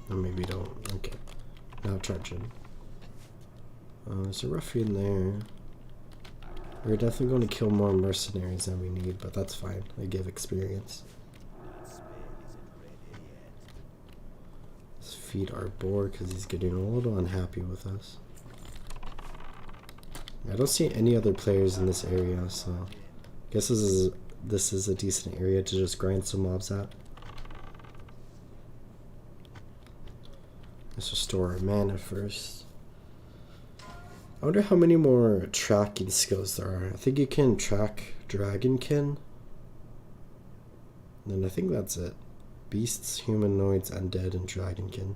Or maybe don't. Okay. Now charging. There's a ruffian there. We're definitely going to kill more mercenaries than we need, but that's fine. They give experience. Let's feed our boar because he's getting a little unhappy with us. I don't see any other players in this area, so I guess this is a decent area to just grind some mobs at. Let's restore our mana first. I wonder how many more tracking skills there are. I think you can track Dragonkin. And then I think that's it. Beasts, humanoids, undead, and Dragonkin.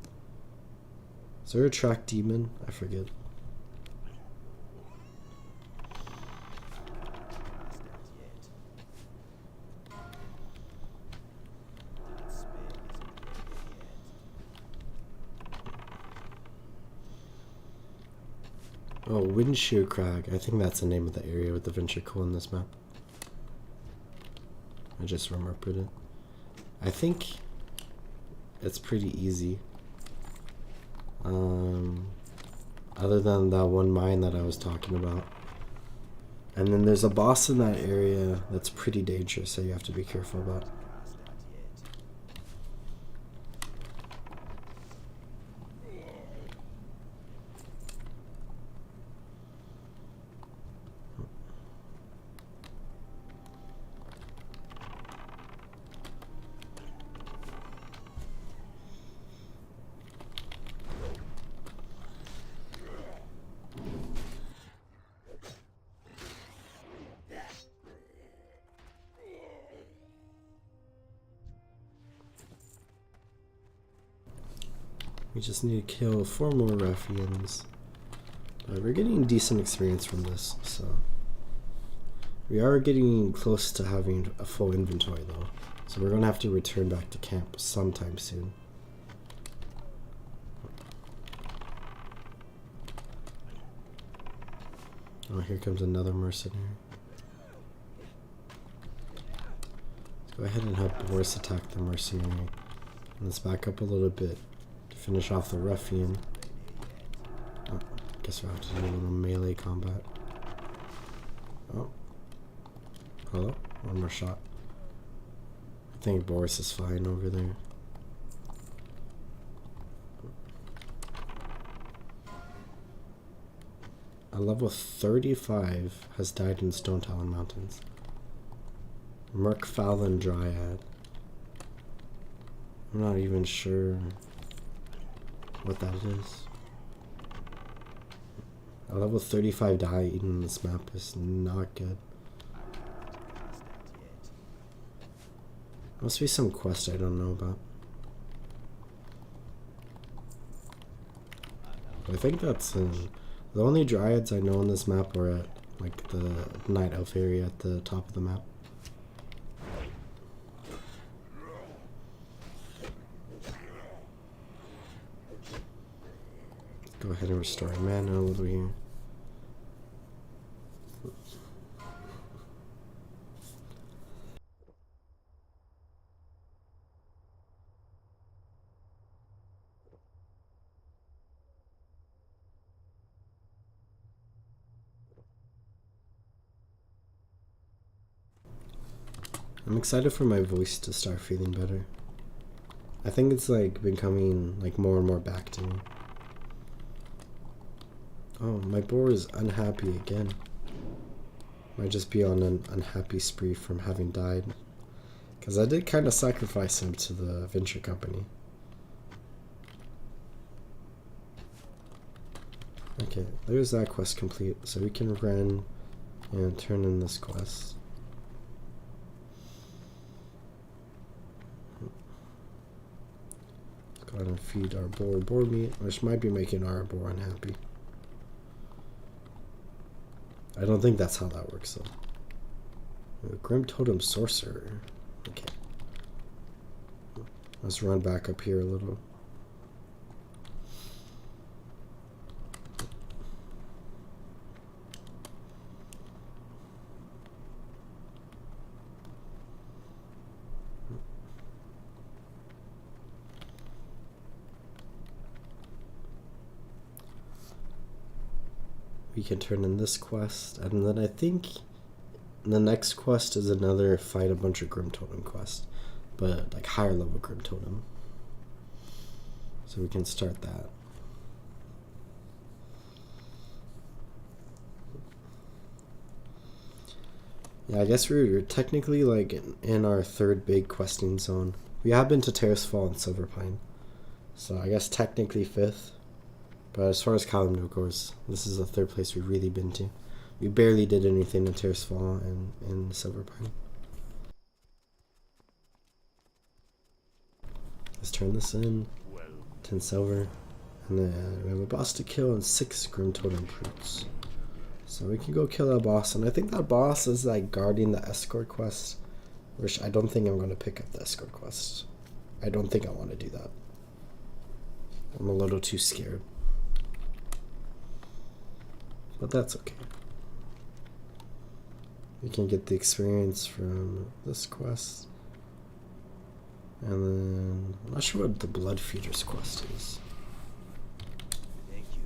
Is there a track demon? I forget. Oh, Windshear Crag. I think that's the name of the area with the ventricle in this map. I just remembered it. I think it's pretty easy. Other than that one mine that I was talking about. And then there's a boss in that area that's pretty dangerous, so you have to be careful about. We just need to kill 4 more ruffians. We're getting decent experience from this, so. We are getting close to having a full inventory though. So we're gonna have to return back to camp sometime soon. Oh, here comes another mercenary. Let's go ahead and help Boris attack the mercenary. Let's back up a little bit. Finish off the ruffian. Oh, guess we'll have to do a little melee combat. Oh. Hello? One more shot. I think Boris is fine over there. a level 35 has died in Stone Talon Mountains. Merkfallen Dryad. I'm not even sure what that is. A level 35 die in this map is not good. Must be some quest I don't know about. I think that's the only dryads I know on this map are at like the night elf area at the top of the map. Go ahead and restore mana a little here. I'm excited for my voice to start feeling better. I think it's like been coming like more and more back to me. Oh, my boar is unhappy again. Might just be on an unhappy spree from having died. Because I did kind of sacrifice him to the venture company. Okay, there's that quest complete. So we can run and turn in this quest. Let's go ahead and feed our boar meat, which might be making our boar unhappy. I don't think that's how that works though. Grim Totem Sorcerer. Okay. Let's run back up here a little. We can turn in this quest, and then I think the next quest is another fight a bunch of Grim Totem quest, but like higher level Grim Totem. So we can start that. Yeah, I guess we're technically like in our third big questing zone. We have been to Terrace Fall and Silverpine, so I guess technically fifth. But as far as Kalimdor goes, this is the third place we've really been to. We barely did anything in Terrace Fall and Silverpine. Let's turn this in. 10 silver. And then we have a boss to kill and 6 Grim Totem Brutes. So we can go kill that boss. And I think that boss is like guarding the escort quest. Which I don't think I'm going to pick up the escort quest. I don't think I want to do that. I'm a little too scared. But that's okay. We can get the experience from this quest. And then I'm not sure what the Blood Feeders quest is. Thank you.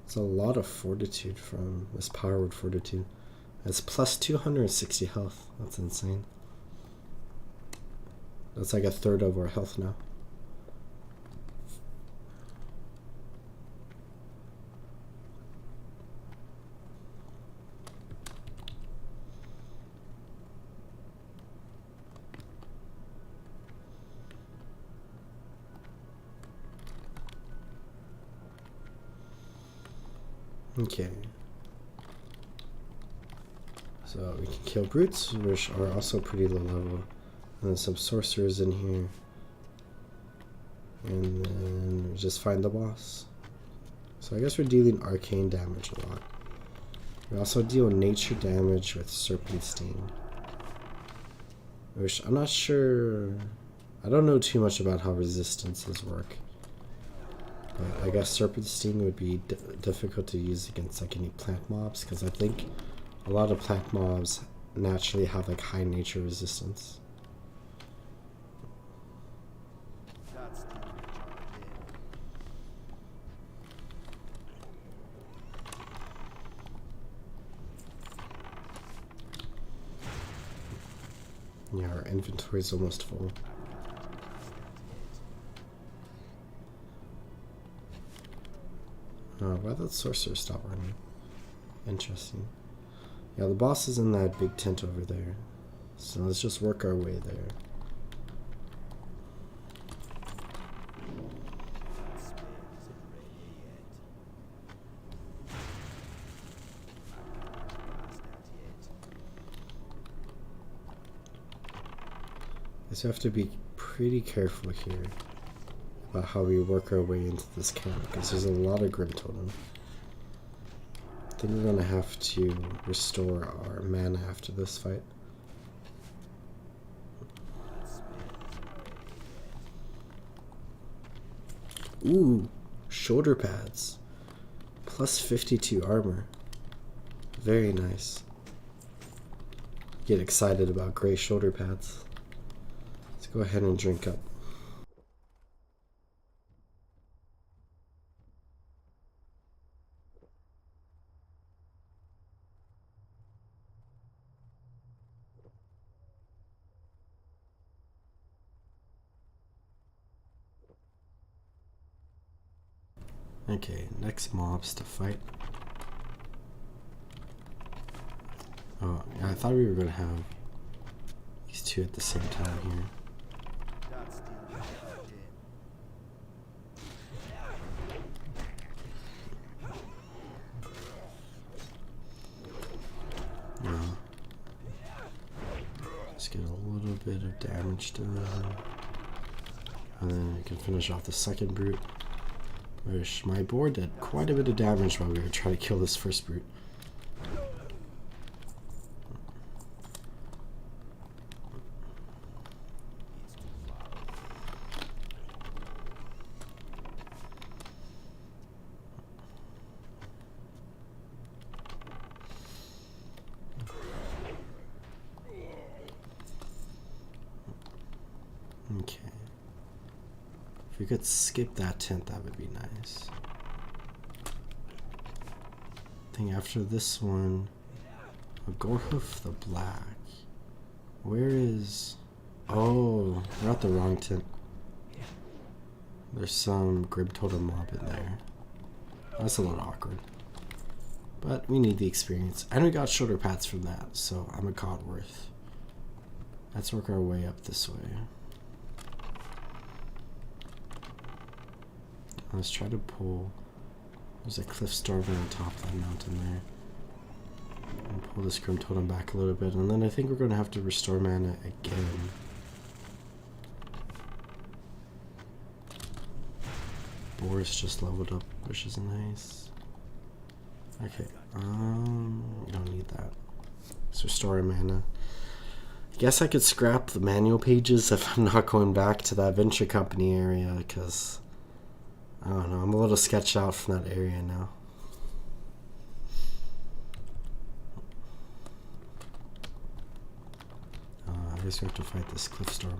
It's a lot of fortitude from this Power Word Fortitude. It's plus 260 health. That's insane. That's like a third of our health now. Okay. So we can kill brutes, which are also pretty low level. And then some sorcerers in here. And then we just find the boss. So I guess we're dealing arcane damage a lot. We also deal nature damage with Serpent Sting. Which I'm not sure... I don't know too much about how resistances work. But I guess Serpent Sting would be difficult to use against like any plant mobs, because I think a lot of plant mobs naturally have like high nature resistance. That's the Yeah, our inventory's almost full. Why did the sorcerer stop running? Interesting. Yeah, the boss is in that big tent over there. So let's just work our way there. Guess we have to be pretty careful here about how we work our way into this camp, because there's a lot of Grim Totem. I think we're gonna have to restore our mana after this fight. Ooh, shoulder pads. Plus 52 armor. Very nice. Get excited about gray shoulder pads. Let's go ahead and drink up. Okay, next mobs to fight. Oh, yeah, I thought we were gonna have these two at the same time here. That's the No. Let's get a little bit of damage done. And then we can finish off the second brute. Which my board did quite a bit of damage while we were trying to kill this first brute. Okay. If we could skip that tent, that would be nice. I think after this one, Gorhoof the Black. Where is... Oh, we're at the wrong tent. There's some Grim Totem mob in there. That's a little awkward. But we need the experience. And we got shoulder pads from that, so I'm a Codworth. Let's work our way up this way. Let's try to pull. There's a cliff storm on top of that mountain there. And pull this Grim Totem back a little bit, and then I think we're going to have to restore mana again. Boris just leveled up, which is nice. Okay, we don't need that. Let's restore mana. I guess I could scrap the manual pages if I'm not going back to that venture company area, because I don't know, I'm a little sketched out from that area now. I guess we have to fight this cliff storm.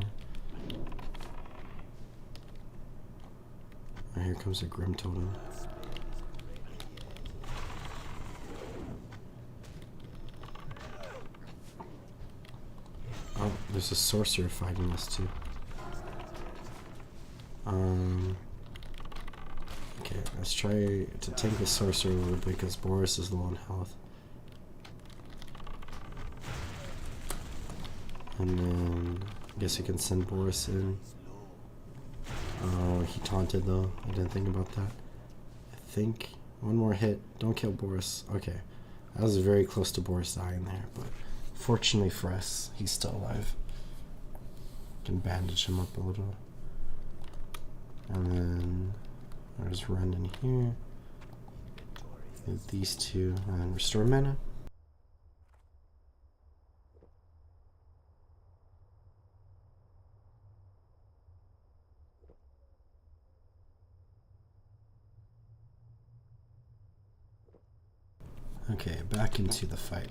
Oh, here comes a Grim Totem. Oh, there's a sorcerer fighting us too. Okay, let's try to tank the sorcerer a little bit because Boris is low on health. And then I guess we can send Boris in. Oh, he taunted though. I didn't think about that. I think one more hit. Don't kill Boris. Okay. I was very close to Boris dying there, but fortunately for us, he's still alive. Can bandage him up a little. And then I'll just run in here. With these two and restore mana. Okay, back into the fight.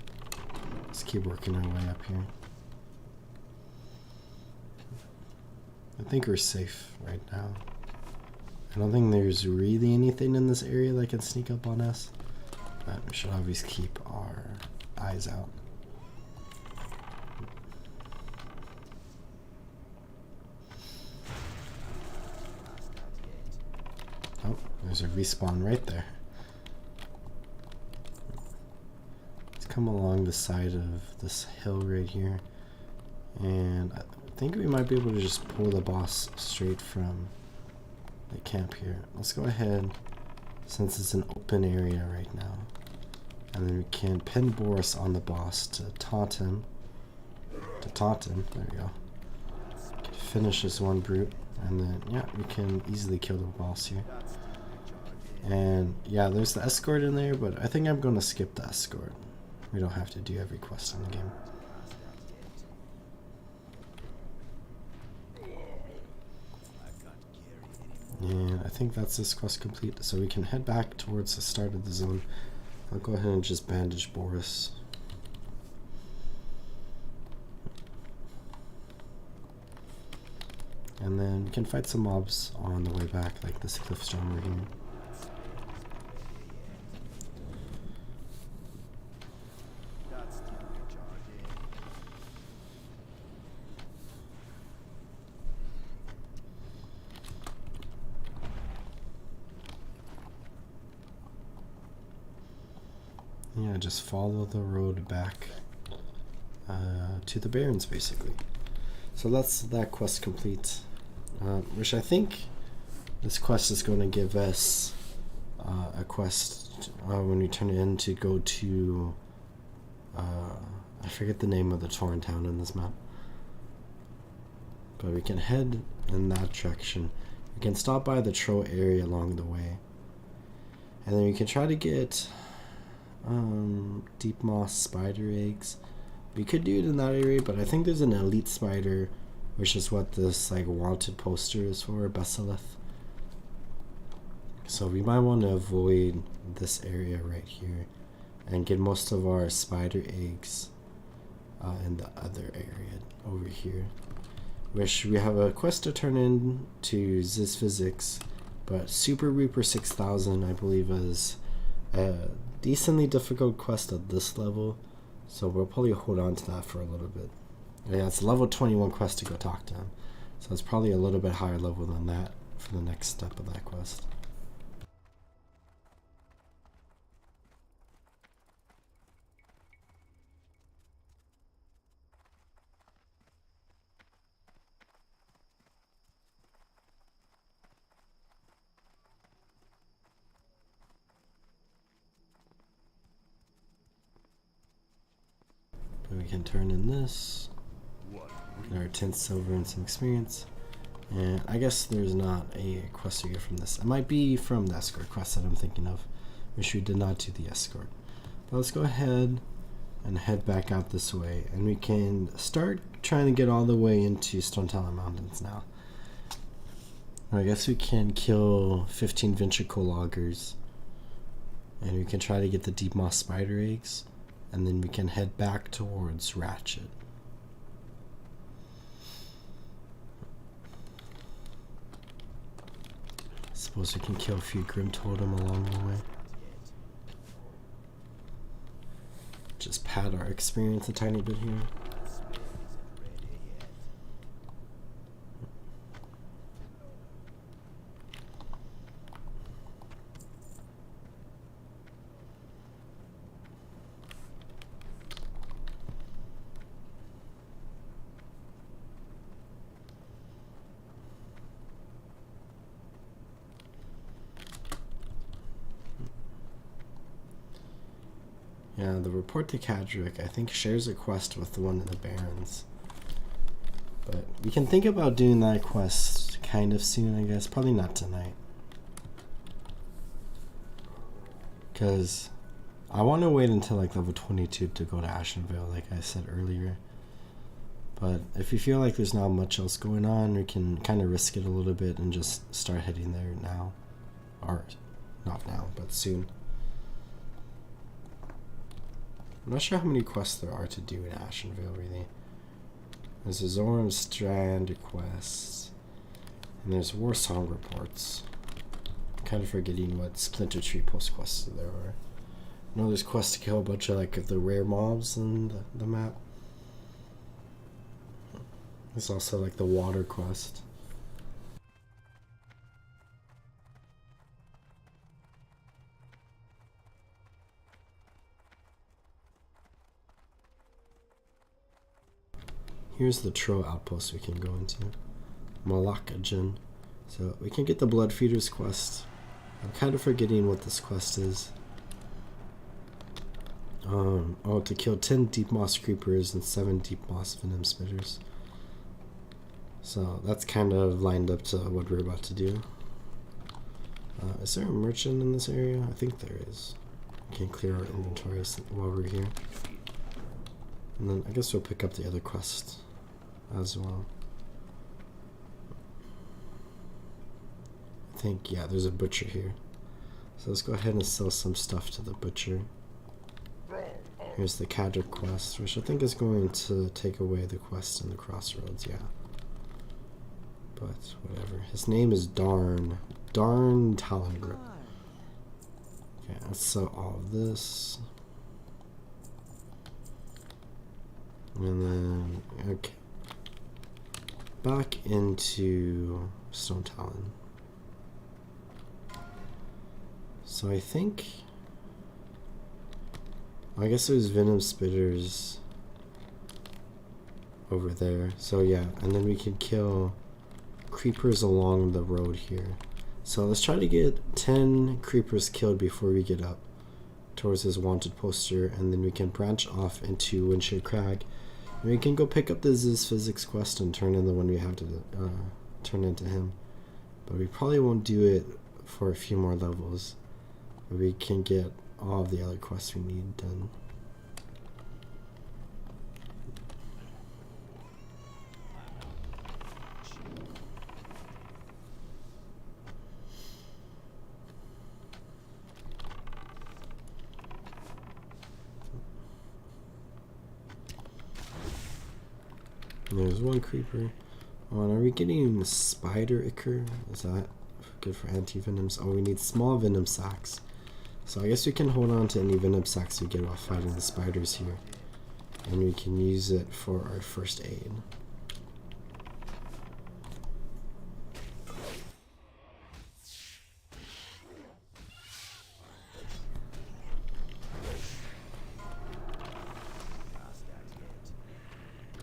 Let's keep working our way up here. I think we're safe right now. I don't think there's really anything in this area that can sneak up on us, but we should always keep our eyes out. There's a respawn right there. Let's come along the side of this hill right here. And I think we might be able to just pull the boss straight from the camp here. Let's go ahead, since it's an open area right now. And then we can pin Boris on the boss to taunt him. There we go. Finish this one brute. And then, yeah, we can easily kill the boss here. And, yeah, there's the escort in there, but I think I'm going to skip the escort. We don't have to do every quest in the game. And I think that's this quest complete, so we can head back towards the start of the zone. I'll go ahead and just bandage Boris. And then we can fight some mobs on the way back, like this cliffstone right here. Yeah, just follow the road back to the Barrens, basically. So that's that quest complete. Which I think this quest is going to give us a quest when we turn it in to go to I forget the name of the torn town in this map, but we can head in that direction. We can stop by the Tro area along the way, and then we can try to get deep moss spider eggs. We could do it in that area, but I think there's an elite spider, which is what this like wanted poster is for, Basilith. So we might want to avoid this area right here and get most of our spider eggs in the other area over here, which we have a quest to turn in to Ziz Physics, but Super Reaper 6000 I believe is a decently difficult quest at this level, so we'll probably hold on to that for a little bit. Yeah, it's a level 21 quest to go talk to him, so it's probably a little bit higher level than that for the next step of that quest. But we can turn in this, get our 10 silver and some experience. And I guess there's not a quest to get from this. It might be from the escort quest that I'm thinking of, which we did not do the escort. But let's go ahead and head back out this way, and we can start trying to get all the way into Stone Talon Mountains now. I guess we can kill 15 ventricle loggers, and we can try to get the deep moss spider eggs, and then we can head back towards Ratchet. Suppose we can kill a few Grim Totem along the way. Just pad our experience a tiny bit here. Yeah, the report to Kadric, I think, shares a quest with the one in the Barrens. But we can think about doing that quest kind of soon, I guess. Probably not tonight. Because I want to wait until like level 22 to go to Ashenvale, like I said earlier. But if you feel like there's not much else going on, we can kind of risk it a little bit and just start heading there now. Or, not now, but soon. I'm not sure how many quests there are to do in Ashenvale, really. There's a Zoran Strand quest, and there's Warsong reports. I'm kind of forgetting what Splinter Tree post quests there are. I know there's quests to kill a bunch of like the rare mobs in the map. There's also like the water quest. Here's the Tro outpost we can go into. Malakajan. So we can get the Blood Feeders quest. I'm kind of forgetting what this quest is. Oh, to kill 10 Deep Moss Creepers and 7 Deep Moss Venom Spitters. So that's kind of lined up to what we're about to do. Is there a merchant in this area? I think there is. We can clear our inventories while we're here. And then I guess we'll pick up the other quest as well. I think, yeah, there's a butcher here. So let's go ahead and sell some stuff to the butcher. Here's the Cadre quest, which I think is going to take away the quest in the crossroads, yeah. But whatever. His name is Darn Talon Grip. Okay, let's sell all of this. And then, okay. Back into Stone Talon. So I think, I guess there's Venom Spitters over there. So yeah, and then we can kill creepers along the road here. So let's try to get 10 creepers killed before we get up towards this wanted poster, and then we can branch off into Windshade Crag. And we can go pick up the Ziz Physics quest and turn in the one we have to turn into him. But we probably won't do it for a few more levels. But we can get all of the other quests we need done. There's one creeper. Oh, and are we getting spider ichor? Is that good for anti-venoms? Oh, we need small venom sacks. So I guess we can hold on to any venom sacks we get while fighting the spiders here. And we can use it for our first aid.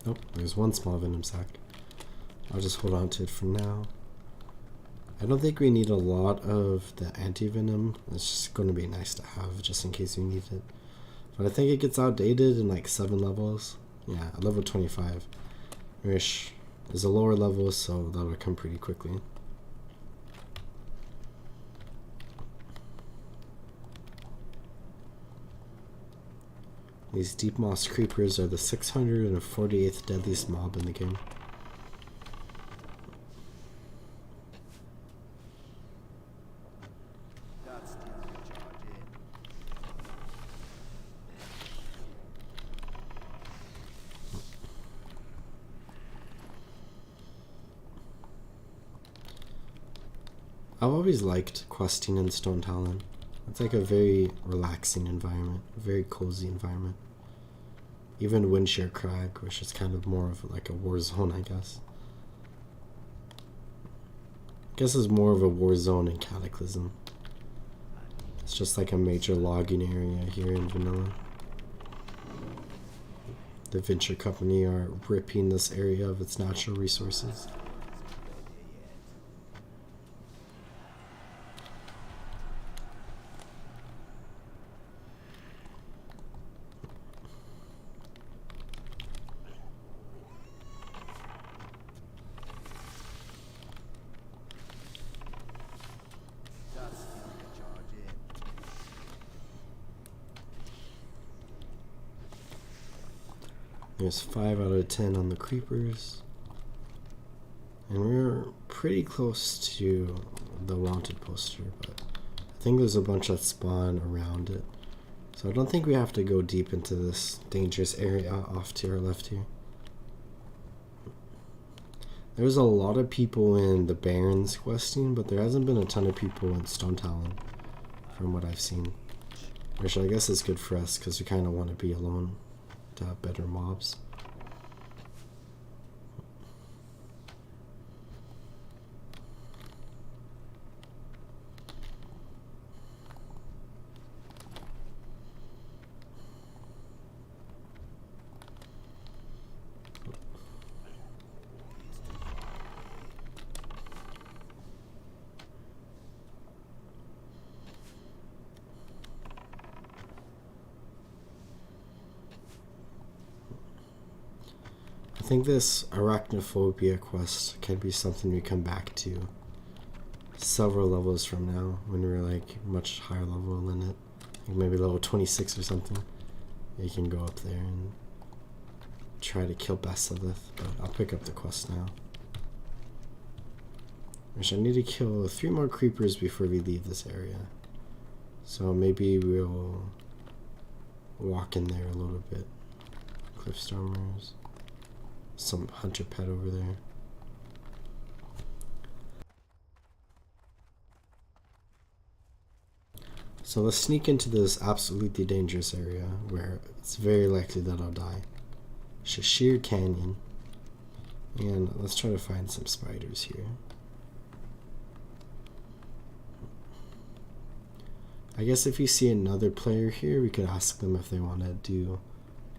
Oh, there's one small venom sac. I'll just hold on to it for now. I don't think we need a lot of the anti-venom. It's just going to be nice to have just in case we need it. But I think it gets outdated in like 7 levels. Yeah, at level 25. Which is a lower level, so that'll come pretty quickly. These Deep Moss Creepers are the 648th deadliest mob in the game. I've always liked questing in Stone Talon. It's like a very relaxing environment, a very cozy environment. Even Windshare Crag, which is kind of more of like a war zone, I guess. I guess it's more of a war zone in Cataclysm. It's just like a major logging area here in Vanilla. The Venture Company are ripping this area of its natural resources. There's 5 out of 10 on the creepers. And we're pretty close to the wanted poster, but I think there's a bunch that spawn around it. So I don't think we have to go deep into this dangerous area off to our left here. There's a lot of people in the Barrens questing, but there hasn't been a ton of people in Stone Talon from what I've seen. Which I guess is good for us because we kind of want to be alone to have better mobs. think this arachnophobia quest can be something we come back to several levels from now when we're like much higher level in it. Like maybe level 26 or something. You can go up there and try to kill Basilith, but I'll pick up the quest now. Which I need to kill 3 more creepers before we leave this area. So maybe we'll walk in there a little bit. Cliffstormers. Some hunter pet over there. So let's sneak into this absolutely dangerous area where it's very likely that I'll die. Shashir Canyon. And let's try to find some spiders here. I guess if you see another player here, we could ask them if they want to do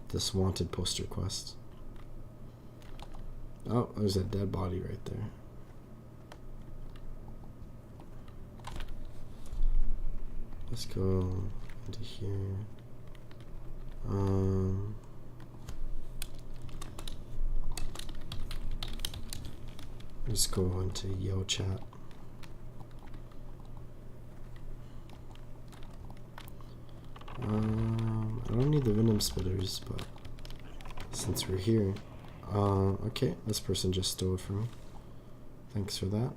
this wanted poster quest. Oh, there's a dead body right there. Let's go into here. Let's go into Yo chat. I don't need the venom spitters, but since we're here, okay, this person just stole it from me. Thanks for that.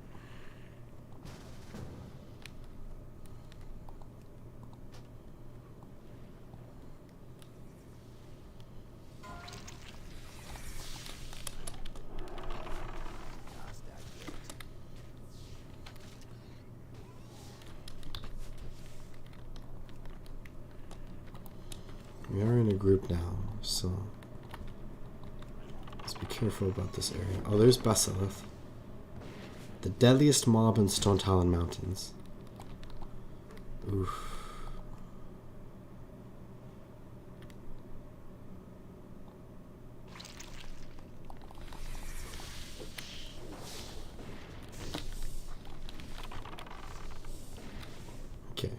We are in a group now, so let's be careful about this area. Oh, there's Basilith. The deadliest mob in Stone Talon Mountains. Oof. Okay.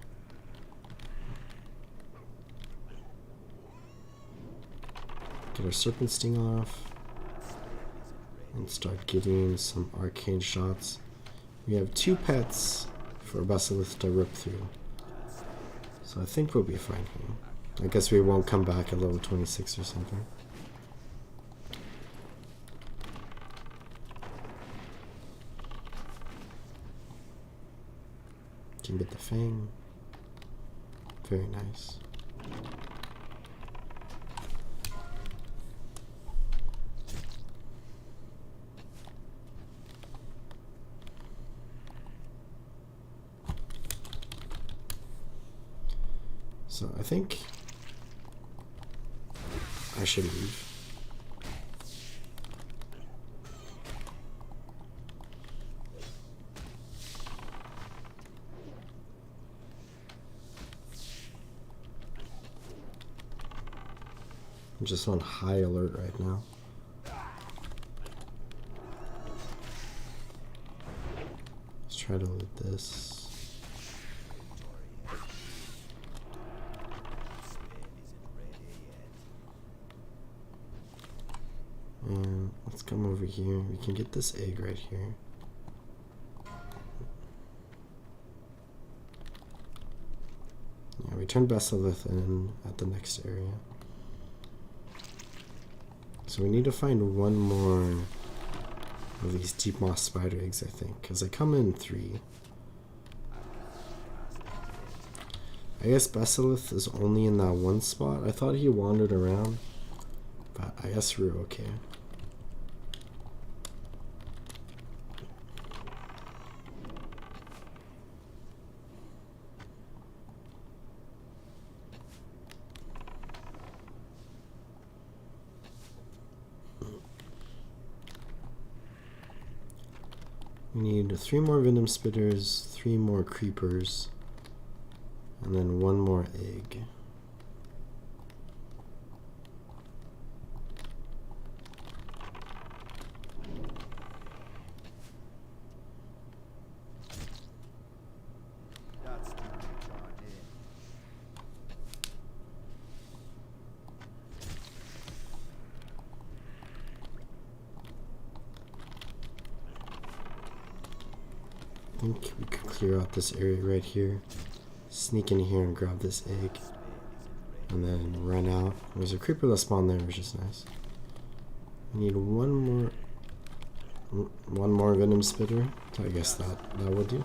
Get our serpent sting off and start getting some arcane shots. We have 2 pets for Basilith to rip through, so I think we'll be fine here. I guess we won't come back at level 26 or something. Can get the fang. Very nice. So I think I should leave. I'm just on high alert right now. Let's try to loot this. And let's come over here. We can get this egg right here. Yeah, we turn Basilith in at the next area. So we need to find 1 more of these deep moss spider eggs, I think, because they come in 3. I guess Basilith is only in that 1 spot. I thought he wandered around, but I guess we're okay. We need 3 more venom spitters, 3 more creepers, and then 1 more egg. That's the John in. think we could clear out this area right here. Sneak in here and grab this egg. And then run out. There's a creeper that spawned there, which is nice. We need one more venom spitter. So I guess that will do.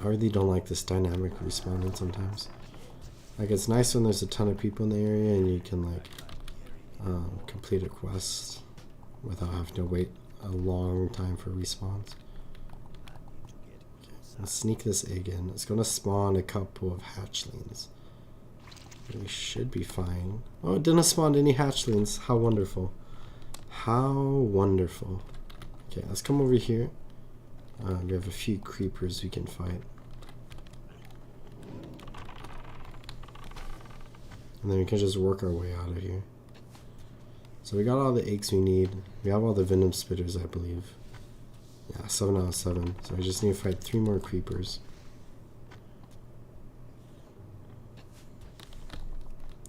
I really don't like this dynamic respawning sometimes. Like, it's nice when there's a ton of people in the area and you can like complete a quest without having to wait a long time for respawns. Let's sneak this egg in. It's gonna spawn a couple of hatchlings. We should be fine. Oh, it didn't spawn any hatchlings. How wonderful. How wonderful. Okay, let's come over here. We have a few creepers we can fight. And then we can just work our way out of here. So we got all the eggs we need. We have all the venom spitters, I believe. Yeah, 7 out of 7. So I just need to fight 3 more creepers.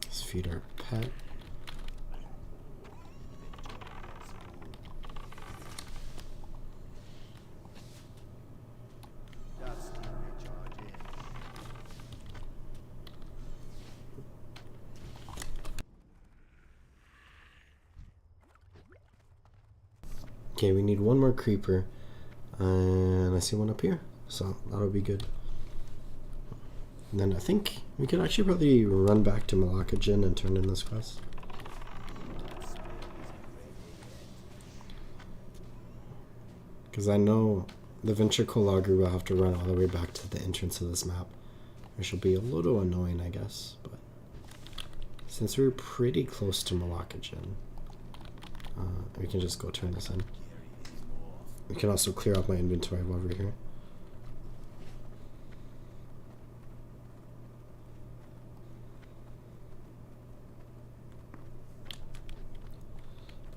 Let's feed our pet. Okay, we need one more creeper, and I see one up here, so that'll be good. And then I think we could actually probably run back to Malakajan and turn in this quest. Because I know the ventricle logger will have to run all the way back to the entrance of this map, which will be a little annoying, I guess. But since we're pretty close to Malakajan, we can just go turn this in. We can also clear out my inventory while we're here.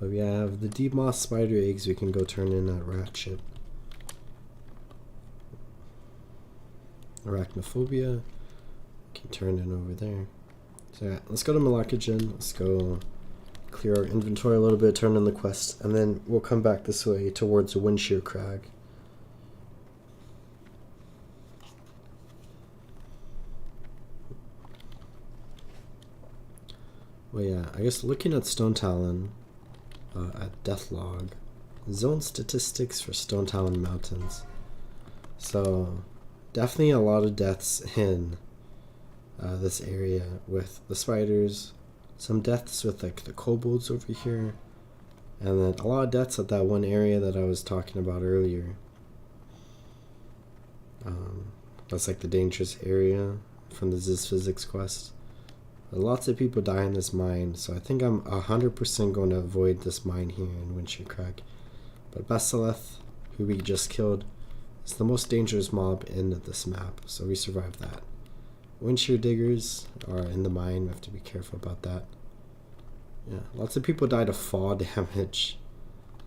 But we have the deep moss spider eggs we can go turn in at Ratchet. Arachnophobia, we can turn in over there. So yeah, let's go to Malakajan. Let's go clear our inventory a little bit, turn in the quest, and then we'll come back this way towards Windshear Crag. Well, yeah, I guess looking at Stone Talon, at Deathlog, zone statistics for Stone Talon Mountains. So, definitely a lot of deaths in this area with the spiders. Some deaths with like the kobolds over here, and then a lot of deaths at that one area that I was talking about earlier. That's like the dangerous area from the Ziz Physics quest. But lots of people die in this mine, so I think I'm 100% going to avoid this mine here in Windshear Crag. But Basileth, who we just killed, is the most dangerous mob in this map, so we survived that. Windshear diggers are in the mine. We have to be careful about that. Yeah, lots of people died of fall damage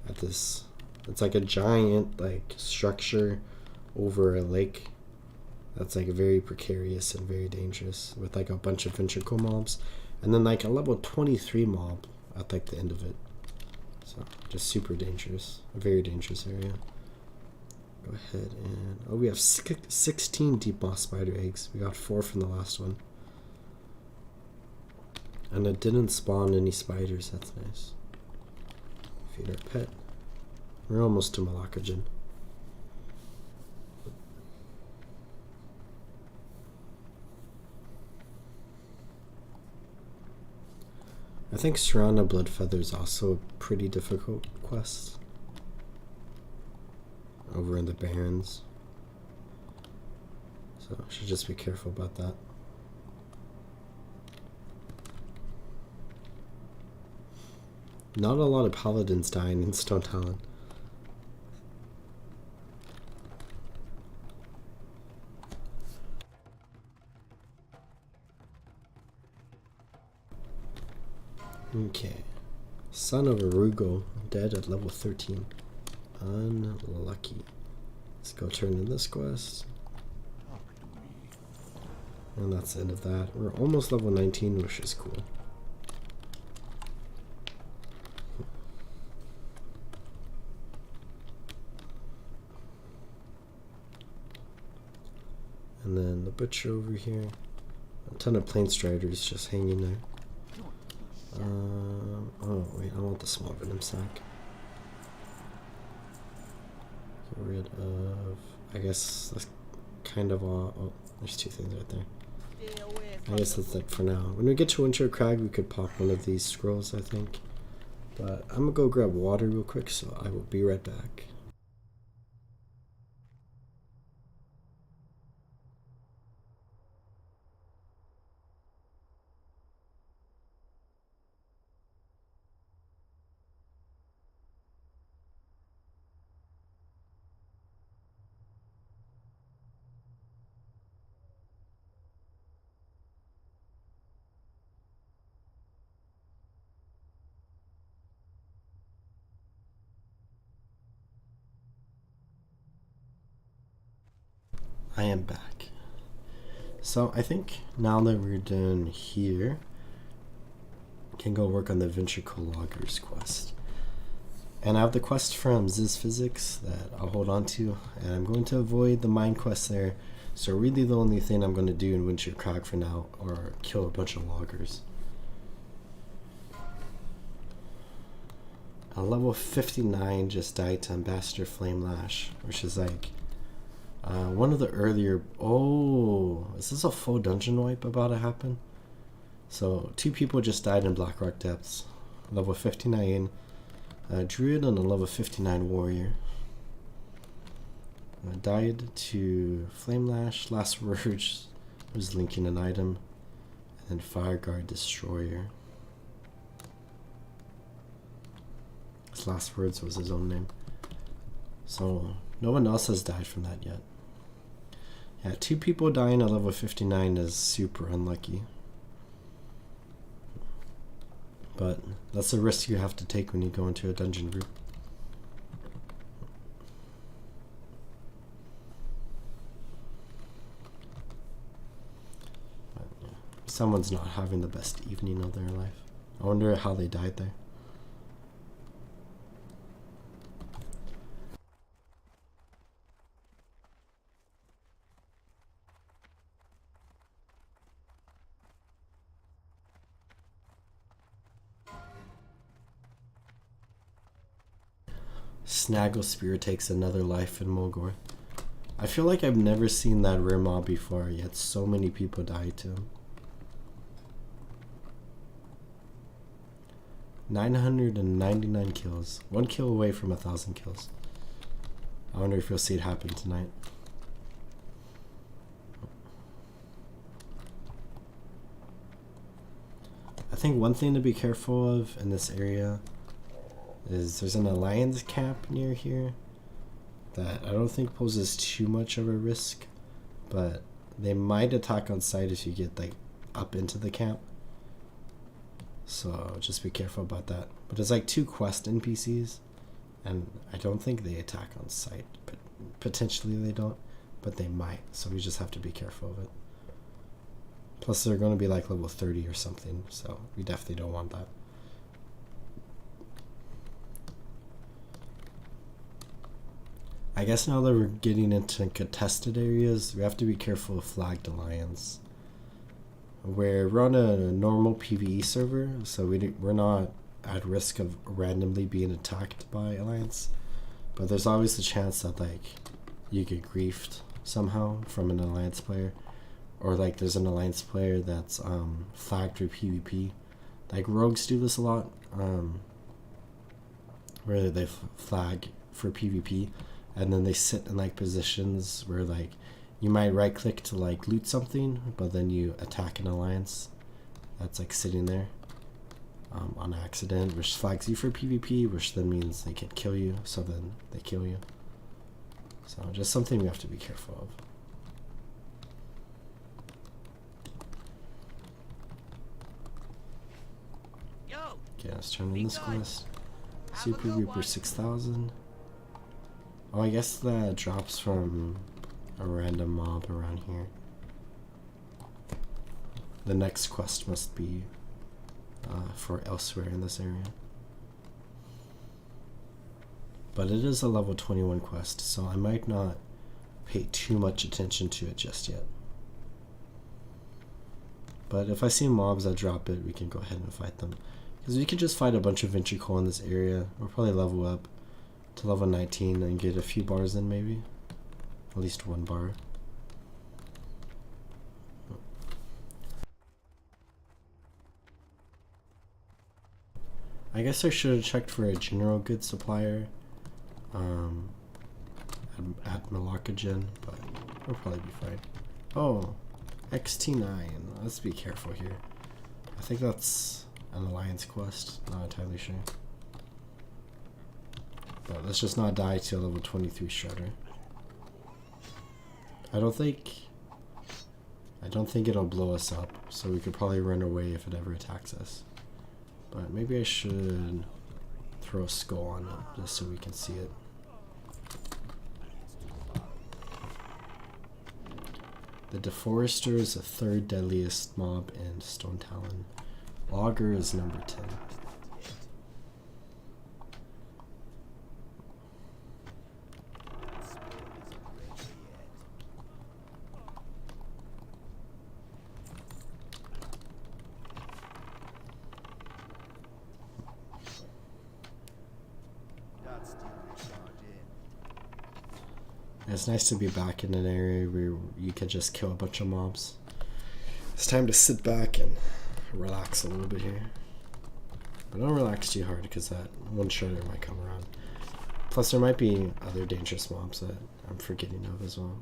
at this. It's like a giant like structure over a lake that's like very precarious and very dangerous with like a bunch of ventricle mobs, and then like a level 23 mob at like the end of it. So just super dangerous, a very dangerous area. Go ahead and... oh, we have 16 deep moss spider eggs. We got 4 from the last one. And it didn't spawn any spiders. That's nice. Feed our pet. We're almost to Malakajan. I think Serana Bloodfeather is also a pretty difficult quest. Over in the Barrens. So should just be careful about that. Not a lot of paladins dying in Stone Talon. Okay. Son of Arugo, dead at level 13. Unlucky. Let's go turn in this quest. And that's the end of that. We're almost level 19, which is cool. And then the butcher over here. A ton of plain striders just hanging there. Oh wait, I want the small venom sack. Get rid of, I guess that's kind of all. Oh, there's two things right there. I guess that's it for now. When we get to Winter Crag, we could pop one of these scrolls, I think. But I'm gonna go grab water real quick, so I will be right back. I am back. So I think now that we're done here, we can go work on the Ventricle Loggers quest. And I have the quest from Ziz Physics that I'll hold on to, and I'm going to avoid the mine quest there. So really the only thing I'm going to do in Winter Crag for now are kill a bunch of loggers. A level 59 just died to Ambassador Flamelash, which is like one of the earlier... Oh, is this a full dungeon wipe about to happen? So 2 people just died in Blackrock Depths. Level 59 Druid and a level 59 Warrior. Died to Flamelash, Last Words was linking an item, and then Fireguard Destroyer. His last words was his own name. So no one else has died from that yet. Yeah, 2 people dying at level 59 is super unlucky. But that's a risk you have to take when you go into a dungeon group. But, yeah, someone's not having the best evening of their life. I wonder how they died there. Snaggle Spear takes another life in Mulgore. I feel like I've never seen that rare mob before, yet so many people died to him. 999 kills. 1 kill away from 1,000 kills. I wonder if you'll see it happen tonight. I think one thing to be careful of in this area is there's an alliance camp near here that I don't think poses too much of a risk, but they might attack on sight if you get like up into the camp, so just be careful about that. But there's like 2 quest NPCs and I don't think they attack on sight, but potentially they don't, but they might, so we just have to be careful of it. Plus they're going to be like level 30 or something, so we definitely don't want that. I guess now that we're getting into contested areas, we have to be careful of Flagged Alliance. We're on a normal PvE server, so we're not at risk of randomly being attacked by Alliance. But there's always the chance that like you get griefed somehow from an Alliance player. Or like there's an Alliance player that's flagged for PvP. Like rogues do this a lot, where they flag for PvP. And then they sit in like positions where like you might right click to like loot something, but then you attack an alliance that's like sitting there on accident, which flags you for PvP, which then means they can kill you, so then they kill you. So just something we have to be careful of. Okay, let's turn in this quest. Super Reaper 6000. Oh, I guess that drops from a random mob around here. The next quest must be for elsewhere in this area. But it is a level 21 quest, so I might not pay too much attention to it just yet. But if I see mobs that drop it, we can go ahead and fight them. Because we could just fight a bunch of ventricle in this area. We'll probably level up to level 19 and get a few bars in maybe. At least one bar. I guess I should have checked for a general goods supplier at Malakagen, but we'll probably be fine. Oh, XT9. Let's be careful here. I think that's an alliance quest. Not entirely sure. But let's just not die till level 23 Shredder. I don't think it'll blow us up, so we could probably run away if it ever attacks us. But maybe I should throw a skull on it just so we can see it. The Deforester is the 3rd deadliest mob in Stone Talon. Logger is number 10. It's nice to be back in an area where you can just kill a bunch of mobs. It's time to sit back and relax a little bit here. But don't relax too hard because that one shredder might come around. Plus there might be other dangerous mobs that I'm forgetting of as well.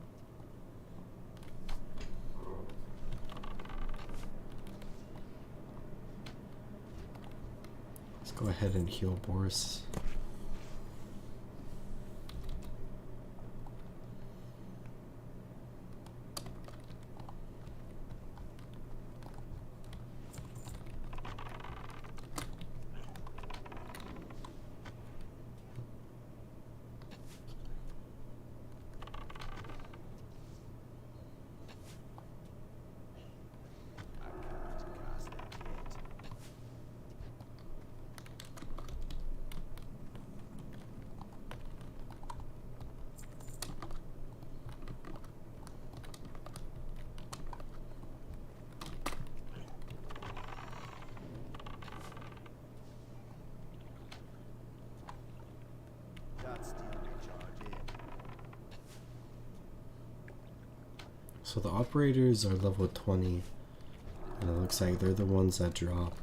Let's go ahead and heal Boris. So the operators are level 20, and it looks like they're the ones that drop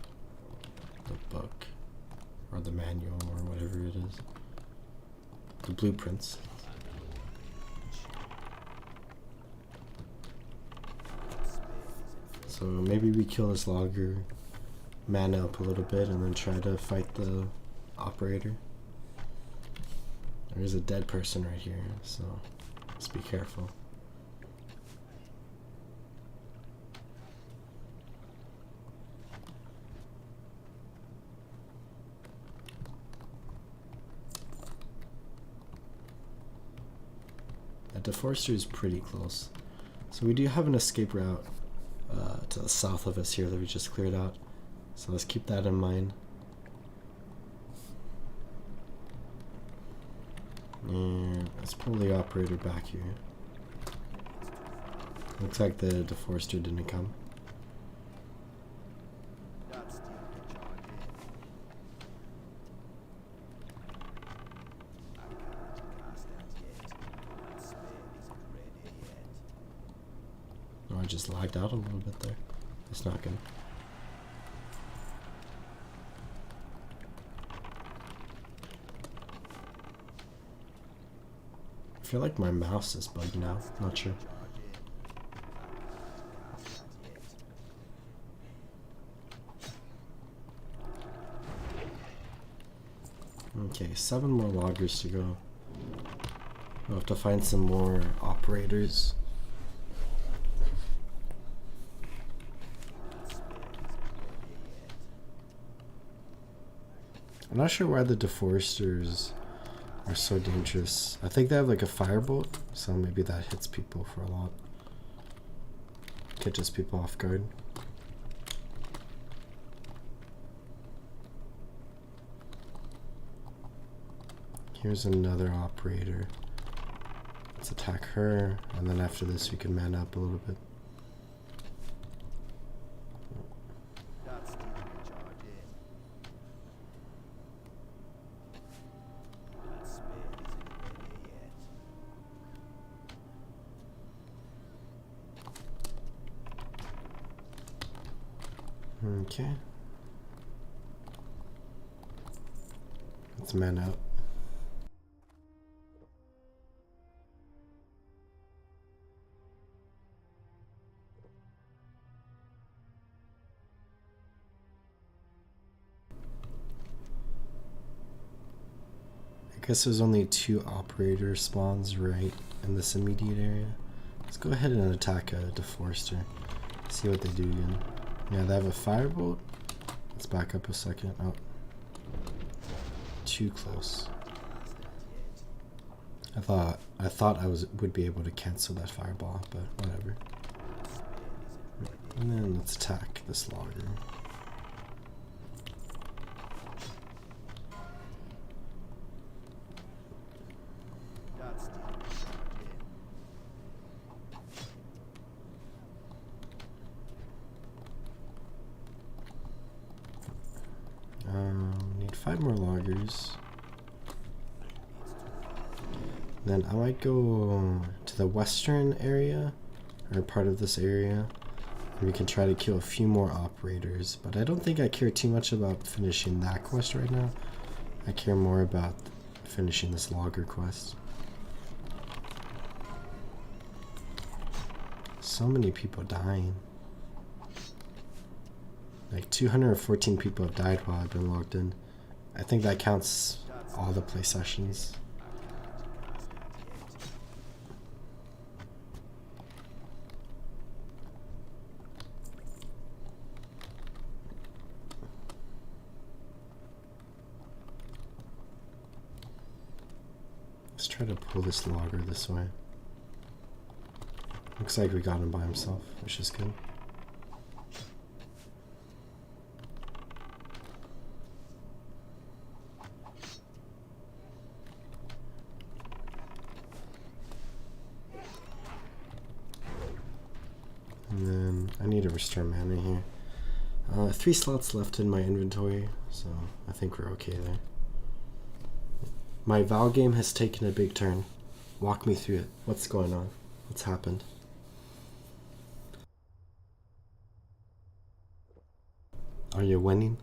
the book, or the manual, or whatever it is. The blueprints. So maybe we kill this logger, mana up a little bit, and then try to fight the operator. There's a dead person right here, so let's be careful. The Deforester is pretty close. So we do have an escape route to the south of us here that we just cleared out. So let's keep that in mind. And let's pull the operator back here. Looks like the Deforester didn't come. Oh, I just lagged out a little bit there. It's not good. I feel like my mouse is bugged now. Not sure. Okay, 7 more loggers to go. We'll have to find some more operators. I'm not sure why the Deforesters are so dangerous. I think they have like a firebolt, so maybe that hits people for a lot. Catches people off guard. Here's another operator. Let's attack her, and then after this we can man up a little bit. Okay. Let's man out. I guess there's only 2 operator spawns right in this immediate area. Let's go ahead and attack a deforester. See what they do again. Yeah, they have a firebolt. Let's back up a second. Oh. Too close. I thought I would be able to cancel that fireball, but whatever. And then let's attack this logger. Need 5 more loggers. Then I might go to the western area, or part of this area, and we can try to kill a few more operators. But I don't think I care too much about finishing that quest right now. I care more about finishing this logger quest. So many people dying. Like 214 people have died while I've been logged in. I think that counts all the play sessions. Let's try to pull this logger this way. Looks like we got him by himself, which is good. And then I need to restore mana here. 3 slots left in my inventory, so I think we're okay there. My Val game has taken a big turn. Walk me through it. What's going on? What's happened? Are you winning?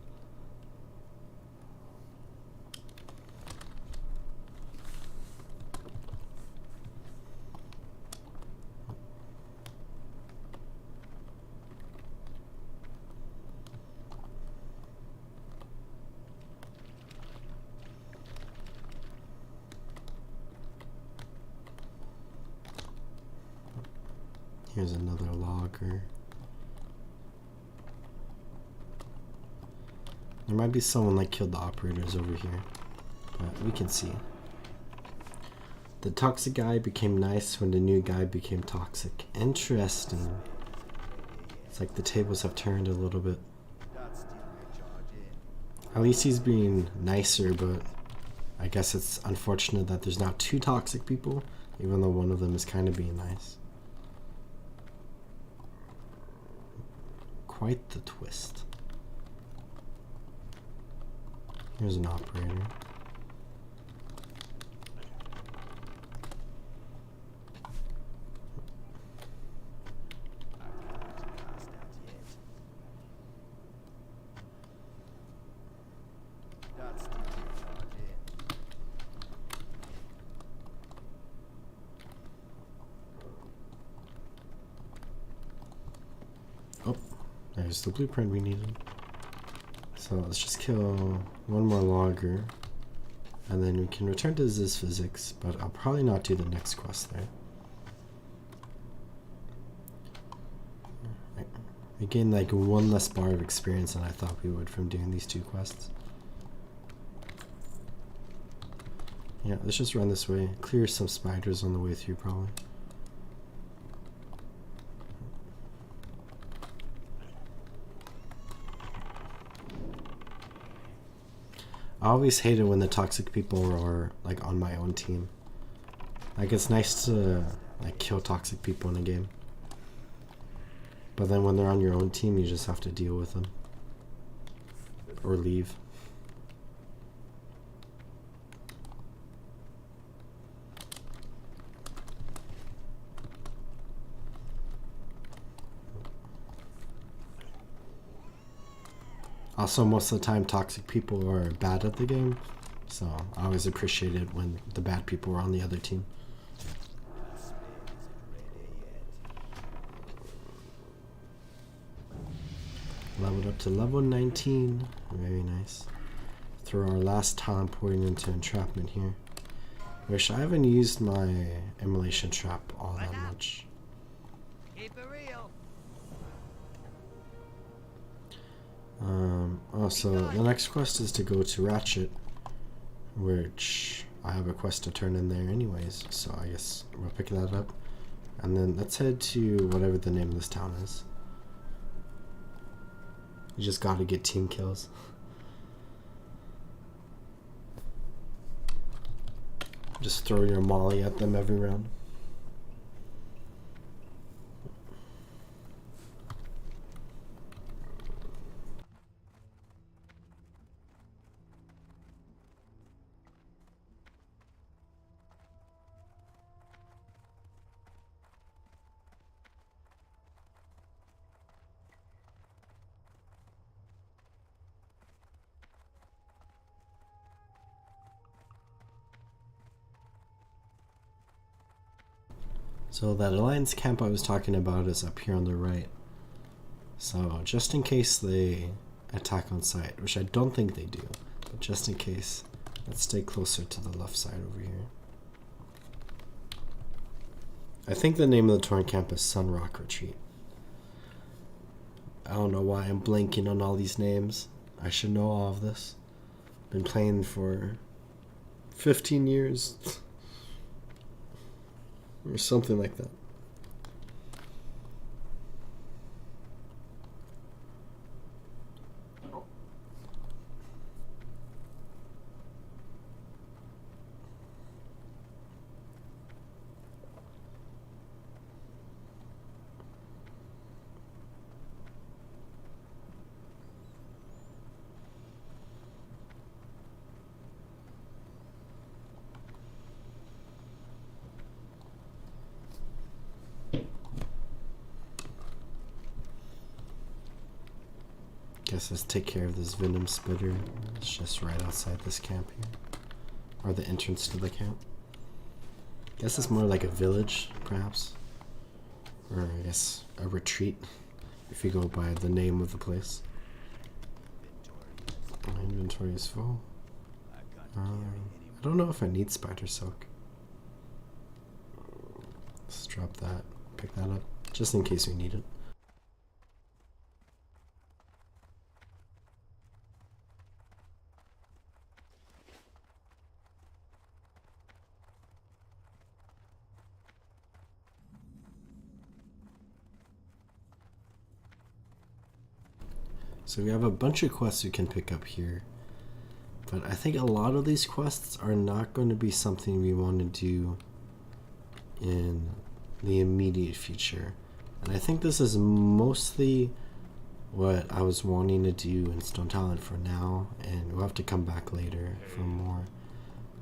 Here's another logger. There might be someone that killed the operators over here, but we can see. The toxic guy became nice when the new guy became toxic. Interesting. It's like the tables have turned a little bit. At least he's being nicer, but I guess it's unfortunate that there's now 2 toxic people, even though one of them is kind of being nice. Quite the twist. Here's an operator. Oh, there's the blueprint we needed. So let's just kill one more logger, and then we can return to Ziz Physics, but I'll probably not do the next quest there. We gained like 1 less bar of experience than I thought we would from doing these 2 quests. Yeah, let's just run this way. Clear some spiders on the way through probably. I always hate it when the toxic people are like on my own team. Like it's nice to like kill toxic people in a game, but then when they're on your own team, you just have to deal with them or leave. Also, most of the time, toxic people are bad at the game, so I always appreciate it when the bad people are on the other team. Leveled up to level 19. Very nice. Throw our last talent point into entrapment here. Wish I haven't used my immolation trap all that much. Keep it real. Also, the next quest is to go to Ratchet, which I have a quest to turn in there anyways, so I guess we'll pick that up. And then let's head to whatever the name of this town is. You just gotta get team kills. Just throw your molly at them every round. So that alliance camp I was talking about is up here on the right. So just in case they attack on sight, which I don't think they do, but just in case, let's stay closer to the left side over here. I think the name of the torrent camp is Sunrock Retreat. I don't know why I'm blanking on all these names. I should know all of this. Been playing for 15 years. Or something like that. Guess let's take care of this venom spitter. It's just right outside this camp here. Or the entrance to the camp. Guess it's more like a village, perhaps. Or I guess a retreat, if you go by the name of the place. My inventory is full. I don't know if I need spider silk. Let's drop that, pick that up, just in case we need it. So we have a bunch of quests we can pick up here, but I think a lot of these quests are not going to be something we want to do in the immediate future. And I think this is mostly what I was wanting to do in Stone Talent for now, and we'll have to come back later for more.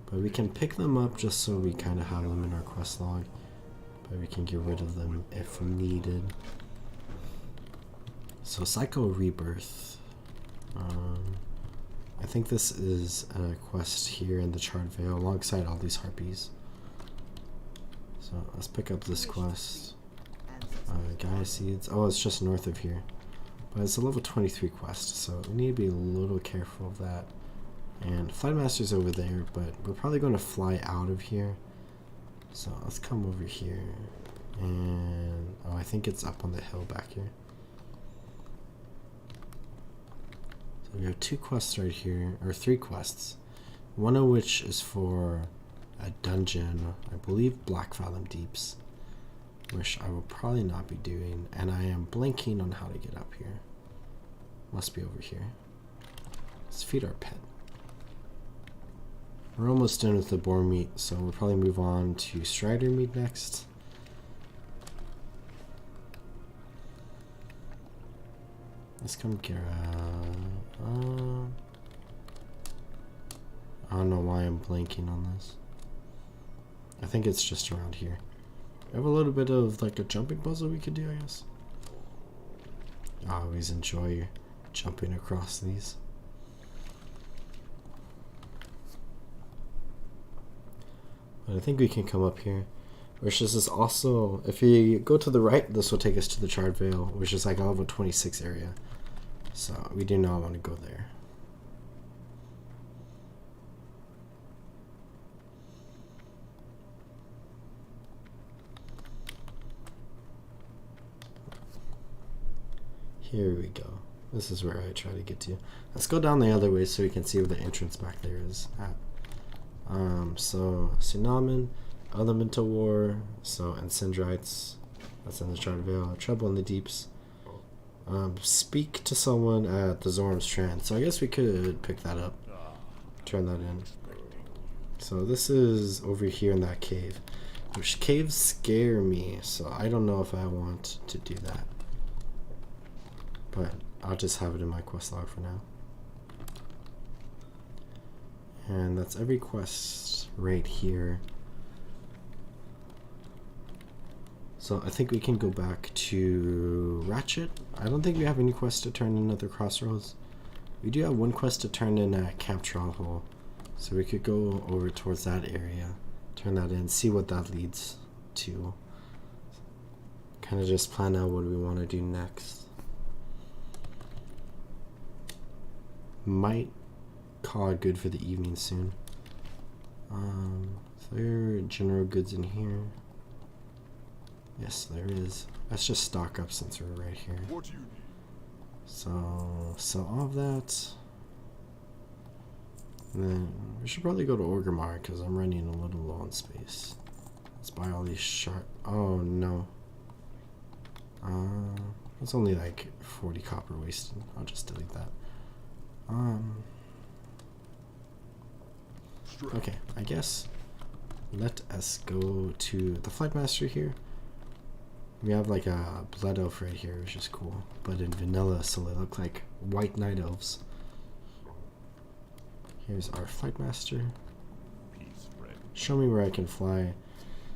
But we can pick them up just so we kind of have them in our quest log, but we can get rid of them if needed. So Psycho Rebirth. I think this is a quest here in the Charred Vale alongside all these harpies. So let's pick up this quest. Gaia Seeds. Oh, it's just north of here. But it's a level 23 quest, so we need to be a little careful of that. And Flight Master's over there, but we're probably going to fly out of here. So let's come over here. And oh, I think it's up on the hill back here. We have two quests right here, or three quests. One of which is for a dungeon, I believe Black Fathom Deeps, which I will probably not be doing, and I am blanking on how to get up here. Must be over here. Let's feed our pet. We're almost done with the boar meat, so we'll probably move on to Strider meat next. Let's come get I don't know why I'm blanking on this. I think it's just around here. We have a little bit of like a jumping puzzle we could do, I guess. I always enjoy jumping across these. But I think we can come up here. Which is also, if you go to the right, this will take us to the Charred Vale, which is like a level 26 area. So we do not want to go there. Here we go. This is where I try to get to. Let's go down the other way so we can see where the entrance back there is at. So Tsunamin, Elemental War, so Encendrites, that's in the Charred Vale, Trouble in the Deeps. Speak to someone at the Zoram Strand. So I guess we could pick that up, turn that in. So this is over here in that cave, which caves scare me, so I don't know if I want to do that. But I'll just have it in my quest log for now. And that's every quest right here. So I think we can go back to Ratchet. I don't think we have any quests to turn in other crossroads. We do have one quest to turn in at Camp Trial Hole. So we could go over towards that area, turn that in, see what that leads to. Kind of just plan out what we want to do next. Might call good for the evening soon. Is there general goods in here? Yes, there is. Let's just stock up since we're right here. What do you need? So all of that. And then we should probably go to Orgrimmar because I'm running a little low on space. Let's buy all these sharp. Oh no. It's only like 40 copper wasted. I'll just delete that. Okay, I guess let us go to the Flight Master here. We have like a blood elf right here, which is cool, but in vanilla, so they look like white night elves. Here's our Flight Master. Show me where I can fly.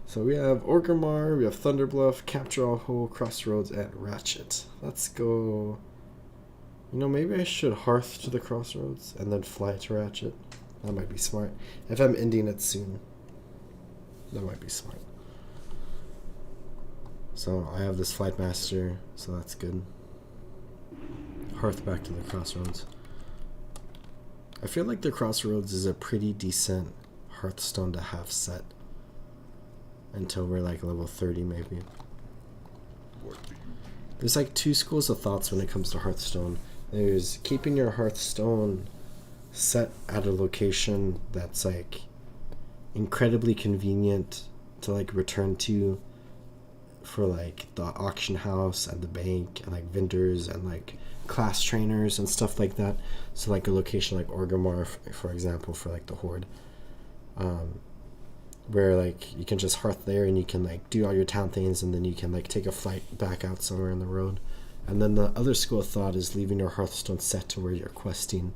So we have Orgrimmar, we have Thunderbluff, Capture Hole, Crossroads, and Ratchet. Let's go. You know, maybe I should hearth to the Crossroads and then fly to Ratchet. That might be smart. If I'm ending it soon, that might be smart. So I have this Flight Master, so that's good. Hearth back to the Crossroads. I feel like the Crossroads is a pretty decent Hearthstone to have set until we're like level 30 maybe. There's like two schools of thoughts when it comes to Hearthstone. There's keeping your Hearthstone set at a location that's like incredibly convenient to like return to for like the auction house and the bank and like vendors and like class trainers and stuff like that. So like a location like Orgrimmar, for example, for like the Horde, where like you can just hearth there and you can like do all your town things and then you can like take a flight back out somewhere in the road. And then the other school of thought is leaving your Hearthstone set to where you're questing,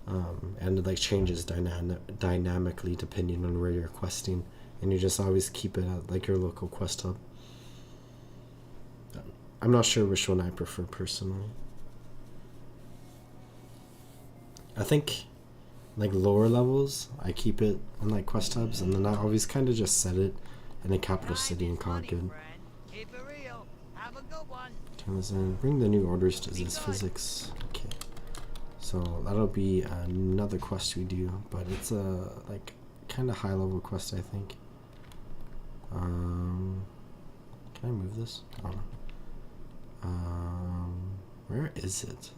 and it like changes dynamically depending on where you're questing, and you just always keep it at like your local quest hub. I'm not sure which one I prefer personally. I think like lower levels I keep it in like quest hubs, and then I always kind of just set it in a capital city and call it good. Keep it real. Have a good one. Turn this in. Bring the new orders to this physics. Okay. So that'll be another quest we do, but it's a like kind of high level quest, I think. Can I move this? Oh. Where is it?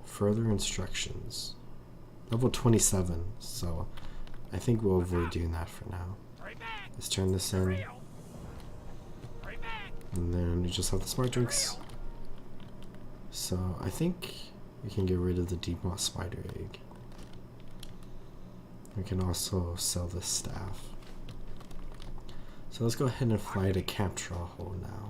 Further instructions. Level 27, so I think we'll avoid doing that for now. Let's turn this in. And then we just have the smart drinks. So I think we can get rid of the deep moss spider egg. We can also sell this staff. So let's go ahead and fly to Camp Trial Hole now.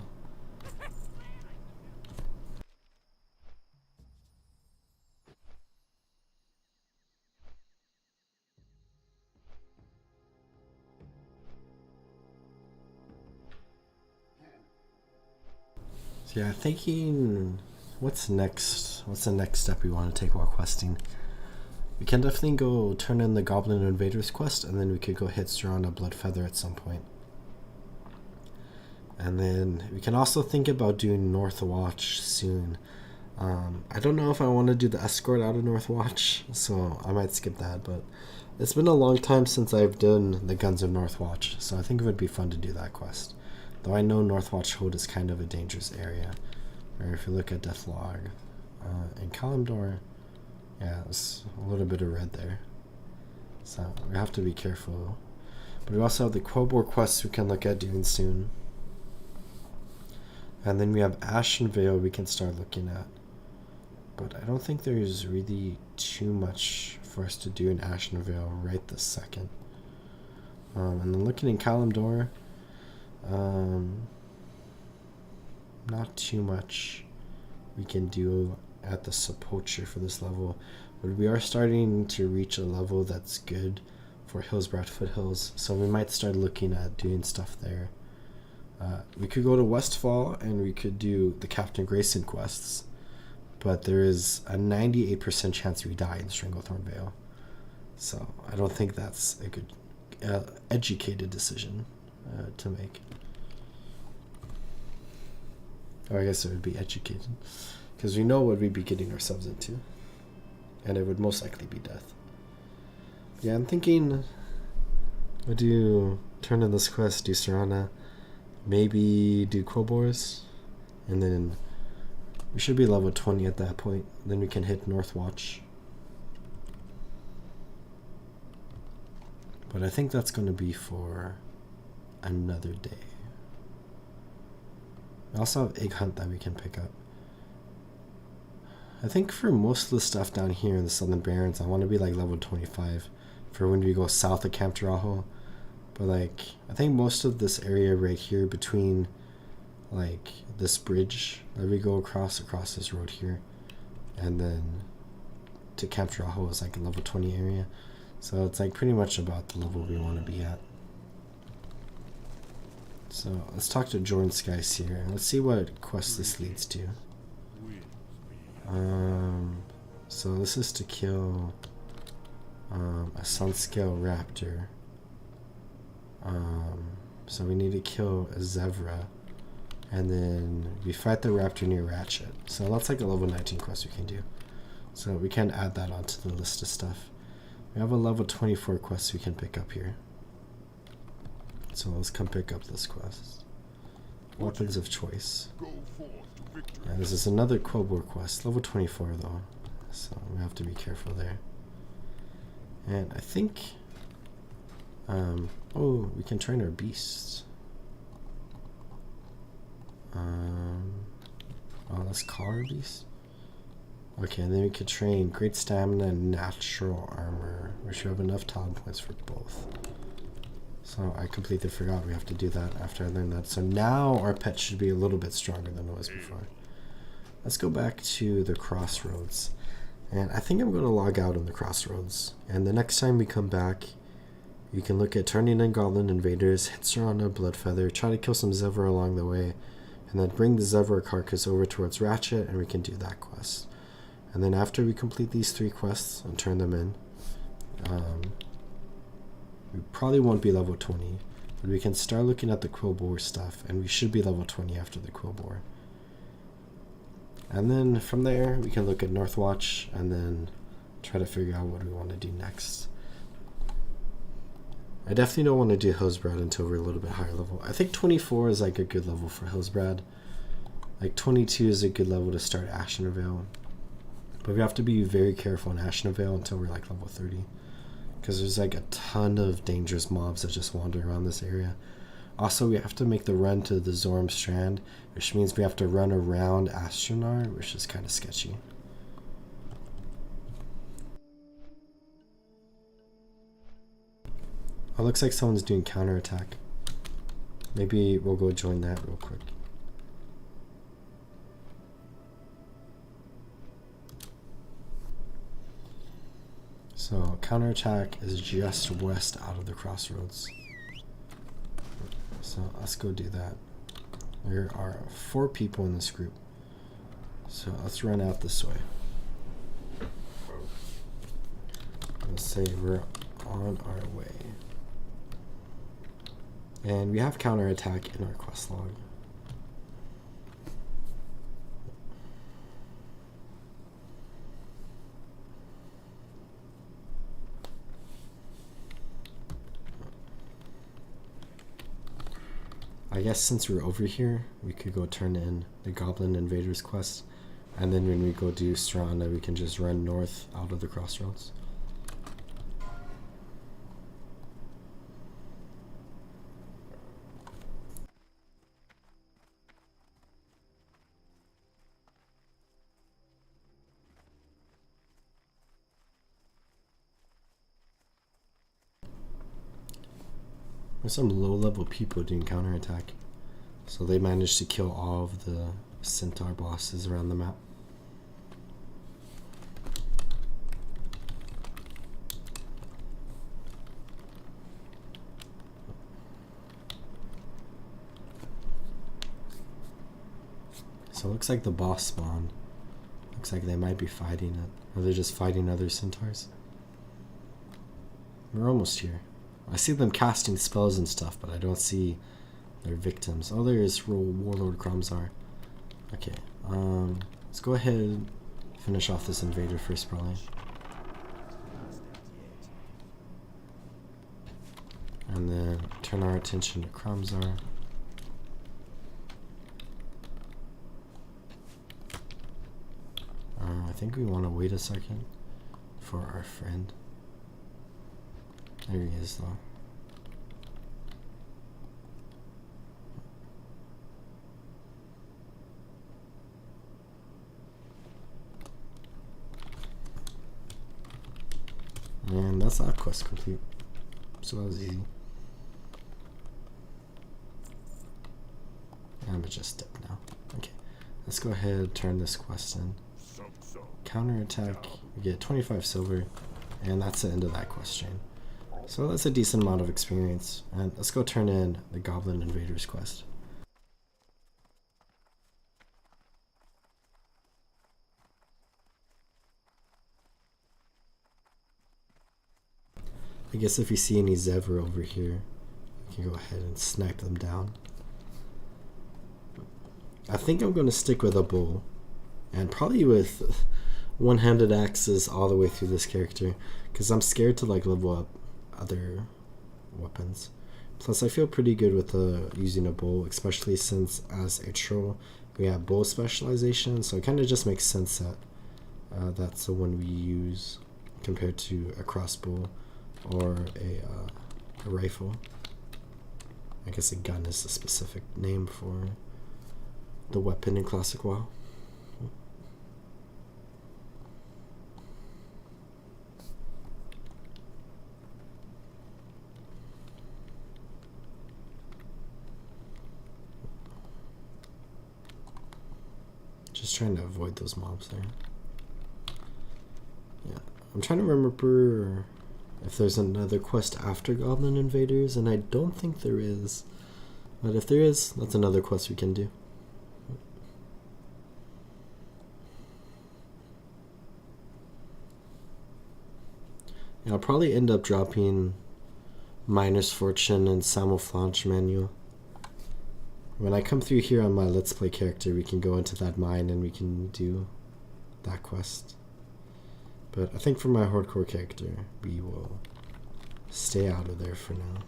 Yeah, thinking, what's next? What's the next step we want to take while questing? We can definitely go turn in the Goblin Invaders quest, and then we could go hit Serana Bloodfeather at some point. And then we can also think about doing North Watch soon. I don't know if I want to do the escort out of North Watch, so I might skip that, but it's been a long time since I've done the Guns of North Watch, so I think it would be fun to do that quest. Though I know North Watch Hold is kind of a dangerous area. Or if you look at Deathlog, and Kalimdor, yeah, it's a little bit of red there. So we have to be careful. But we also have the Quobor quests we can look at doing soon. And then we have Ashen Vale we can start looking at. But I don't think there's really too much for us to do in Ashen Vale right this second. And then looking in Kalimdor, not too much we can do at the Sepulchre for this level. But we are starting to reach a level that's good for Hillsborough Foothills, so we might start looking at doing stuff there. We could go to Westfall and we could do the Captain Grayson quests, but there is a 98% chance we die in Stranglethorn Vale. So I don't think that's a good educated decision to make. Or I guess it would be educated, because we know what we'd be getting ourselves into, and it would most likely be death. Yeah, I'm thinking we'll do turn in this quest, do Serana, maybe do Quobors, and then we should be level 20 at that point. Then we can hit North Watch. But I think that's going to be for another day. We also have Egg Hunt that we can pick up. I think for most of the stuff down here in the Southern Barrens, I want to be like level 25 for when we go south of Camp Tarajo. But like, I think most of this area right here between like this bridge that we go across this road here, and then to Camp Tarajo is like a level 20 area. So it's like pretty much about the level we want to be at. So let's talk to Jordan Skies here, and let's see what quest this leads to. So this is to kill a Sunscale Raptor. So we need to kill a Zevra, and then we fight the Raptor near Ratchet. So that's like a level 19 quest we can do. So we can add that onto the list of stuff. We have a level 24 quest we can pick up here. So let's come pick up this quest. Weapons of Choice. Yeah, this is another Quobor quest, level 24 though. So we have to be careful there. And I think oh, we can train our beasts. Oh, let's call our beast. Okay, and then we could train Great Stamina and Natural Armor, which we have enough talent points for both. So I completely forgot we have to do that after I learned that. So now our pet should be a little bit stronger than it was before. Let's go back to the Crossroads. And I think I'm going to log out on the Crossroads. And the next time we come back, you can look at turning in Goblin Invaders, hit Serana Bloodfeather, try to kill some Zevra along the way, and then bring the Zevra carcass over towards Ratchet, and we can do that quest. And then after we complete these 3 quests and turn them in, we probably won't be level 20, but we can start looking at the Quobor stuff, and we should be level 20 after the Quobor. And then from there, we can look at Northwatch, and then try to figure out what we want to do next. I definitely don't want to do Hillsbrad until we're a little bit higher level. I think 24 is like a good level for Hillsbrad. Like 22 is a good level to start Ashen Vale. But we have to be very careful in Ashen Vale until we're like level 30. Because there's like a ton of dangerous mobs that just wander around this area. Also, we have to make the run to the Zoram Strand, which means we have to run around Astronar, which is kind of sketchy. Oh, looks like someone's doing counterattack. Maybe we'll go join that real quick. So counterattack is just west out of the Crossroads. So let's go do that. There are 4 people in this group. So let's run out this way. Let's say we're on our way. And we have counterattack in our quest log. I guess since we're over here, we could go turn in the Goblin Invaders quest, and then when we go do Strana, we can just run north out of the crossroads. There's some low-level people doing counterattack, so they managed to kill all of the centaur bosses around the map. So it looks like the boss spawned. Looks like they might be fighting it, or they're just fighting other centaurs. We're almost here. I see them casting spells and stuff, but I don't see their victims. Oh, there's Warlord Kromzar. Okay, let's go ahead and finish off this invader first, probably. And then turn our attention to Kromzar. I think we want to wait a second for our friend. There he is, though. And that's our quest complete. So that was easy. I'm gonna just step now. Okay, let's go ahead and turn this quest in. Counterattack, we get 25 silver, and that's the end of that quest chain. So that's a decent amount of experience. And let's go turn in the Goblin Invaders quest. I guess if you see any Zevra over here, you can go ahead and snipe them down. I think I'm going to stick with a bow, and probably with one-handed axes all the way through this character, because I'm scared to like level up other weapons. Plus I feel pretty good with using a bow, especially since as a troll we have bow specialization, so it kind of just makes sense that that's the one we use compared to a crossbow or a rifle. I guess a gun is a specific name for the weapon in Classic WoW. Just trying to avoid those mobs there. Yeah, I'm trying to remember if there's another quest after Goblin Invaders, and I don't think there is. But if there is, that's another quest we can do. Yeah, I'll probably end up dropping Miner's Fortune and Camouflage Manual. When I come through here on my Let's Play character, we can go into that mine and we can do that quest. But I think for my hardcore character, we will stay out of there for now.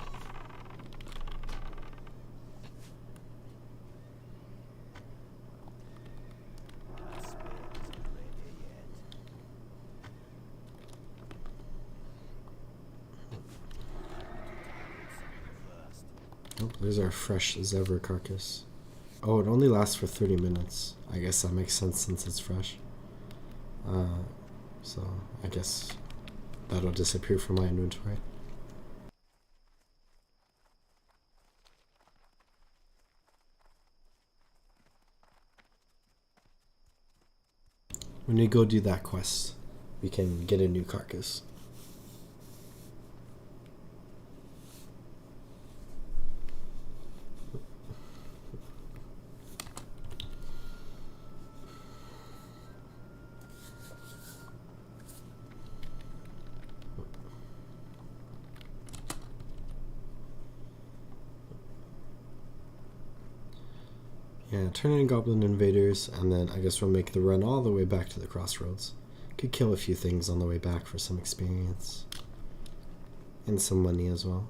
Oh, there's our fresh Zevra carcass. Oh, it only lasts for 30 minutes. I guess that makes sense since it's fresh. So I guess that'll disappear from my inventory. When we go do that quest, we can get a new carcass. Yeah, turn in Goblin Invaders, and then I guess we'll make the run all the way back to the crossroads. Could kill a few things on the way back for some experience. And some money as well.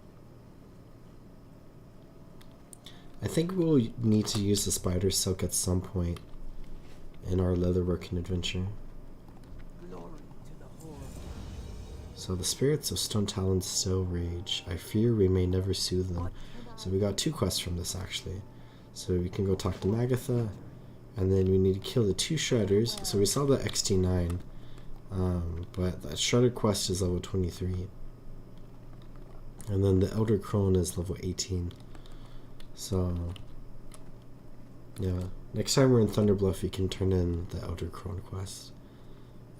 I think we'll need to use the spider silk at some point in our leatherworking adventure. Glory to the horde. So the spirits of Stone Talon still rage. I fear we may never soothe them. So we got 2 quests from this actually. So we can go talk to Magatha, and then we need to kill the 2 shredders. So we saw the XT9, but that shredder quest is level 23. And then the Elder Crone is level 18. So, yeah. Next time we're in Thunderbluff, we can turn in the Elder Crone quest.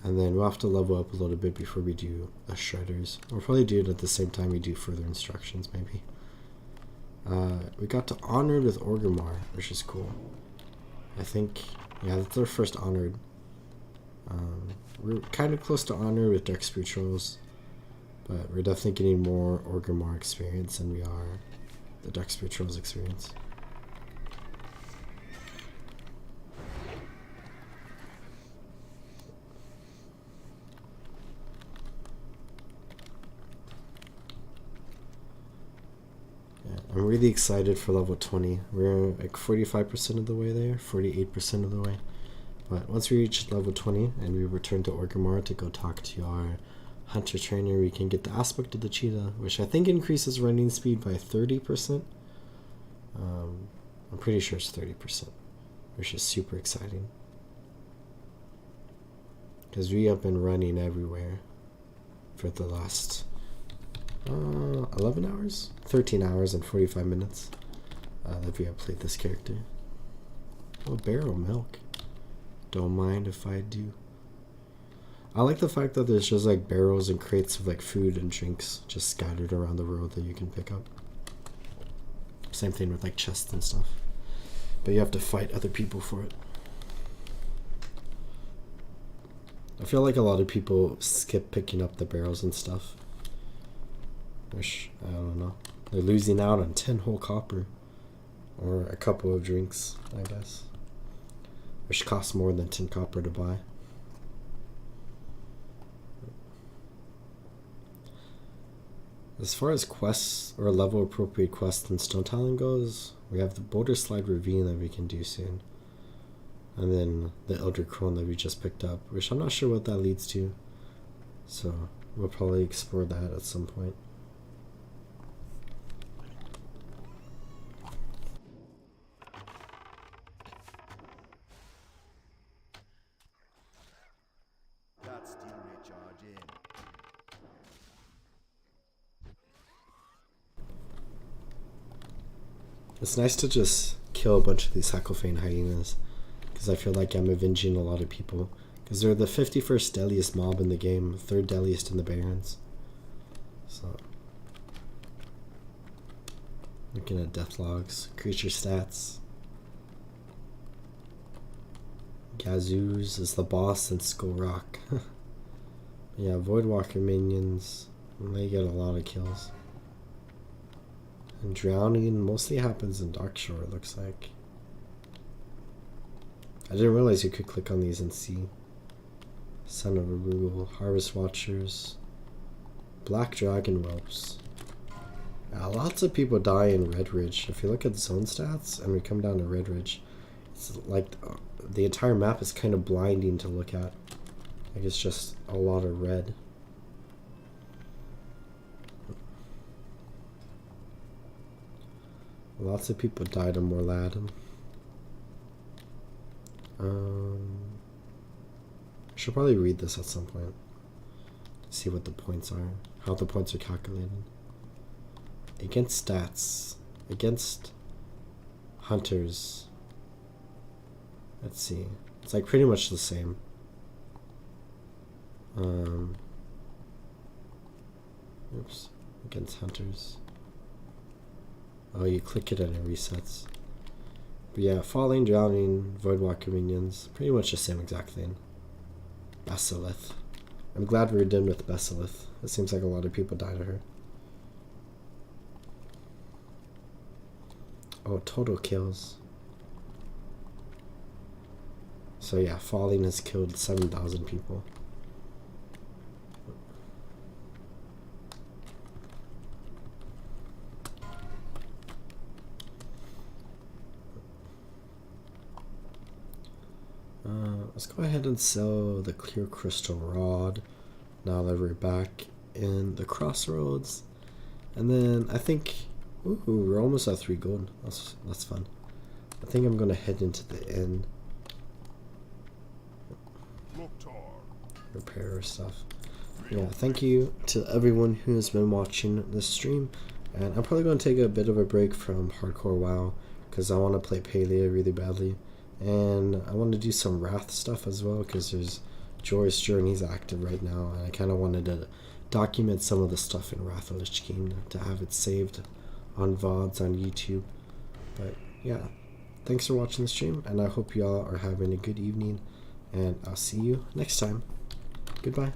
And then we'll have to level up a little bit before we do the Shredders. We'll probably do it at the same time we do further instructions, maybe. We got to Honored with Orgrimmar, which is cool. I think, yeah, that's our first Honored. We're kind of close to Honored with Dark Trolls. But we're definitely getting more Orgrimmar experience than we are the Dark Trolls experience. Yeah, I'm really excited for level 20. We're like 45% of the way there, 48% of the way. But once we reach level 20 and we return to Orgrimmar to go talk to our hunter trainer, we can get the aspect of the cheetah, which I think increases running speed by 30%. I'm pretty sure it's 30%, which is super exciting. Because we have been running everywhere for the last 11 hours? 13 hours and 45 minutes that we have played this character. Oh, barrel milk. Don't mind if I do. I like the fact that there's just like barrels and crates of like food and drinks just scattered around the road that you can pick up. Same thing with like chests and stuff. But you have to fight other people for it. I feel like a lot of people skip picking up the barrels and stuff. Which, I don't know. They're losing out on 10 whole copper. Or a couple of drinks, I guess. Which costs more than 10 copper to buy. As far as quests or level appropriate quests in Stone Talon goes, we have the Boulder Slide Ravine that we can do soon. And then the Elder Crone that we just picked up, which I'm not sure what that leads to. So we'll probably explore that at some point. That steel may charge in. It's nice to just kill a bunch of these Heckelfane hyenas, because I feel like I'm avenging a lot of people. Because they're the 51st deadliest mob in the game, 3rd deadliest in the Barrens. So, looking at death logs, creature stats. Gazooz is the boss in Skull Rock. Yeah, Voidwalker minions, they get a lot of kills. And drowning mostly happens in Darkshore, it looks like. I didn't realize you could click on these and see. Son of a Rule, Harvest Watchers, Black Dragon Whelps. Lots of people die in Red Ridge. If you look at zone stats and we come down to Red Ridge, it's like the entire map is kind of blinding to look at. Like it's just a lot of red. Lots of people died in Morladden. I should probably read this at some point. See what the points are. How the points are calculated. Against stats. Against hunters. Let's see. It's like pretty much the same. Oops. Against hunters. Oh, you click it and it resets. But yeah, Falling, Drowning, Voidwalker minions. Pretty much the same exact thing. Basilith. I'm glad we're done with Basilith. It seems like a lot of people die to her. Oh, total kills. So yeah, falling has killed 7,000 people. Let's go ahead and sell the clear crystal rod now that we're back in the crossroads. And then I think, ooh, we're almost at 3 gold. That's fun. I think I'm gonna head into the inn, repair stuff. Yeah, thank you to everyone who has been watching this stream, and I'm probably gonna take a bit of a break from Hardcore WoW because I want to play Palia really badly, and I want to do some Wrath stuff as well because there's Joyous Journeys active right now, and I kind of wanted to document some of the stuff in Wrath of the Lich King to have it saved on VODs on YouTube. But yeah, thanks for watching the stream, and I hope y'all are having a good evening, and I'll see you next time. Goodbye.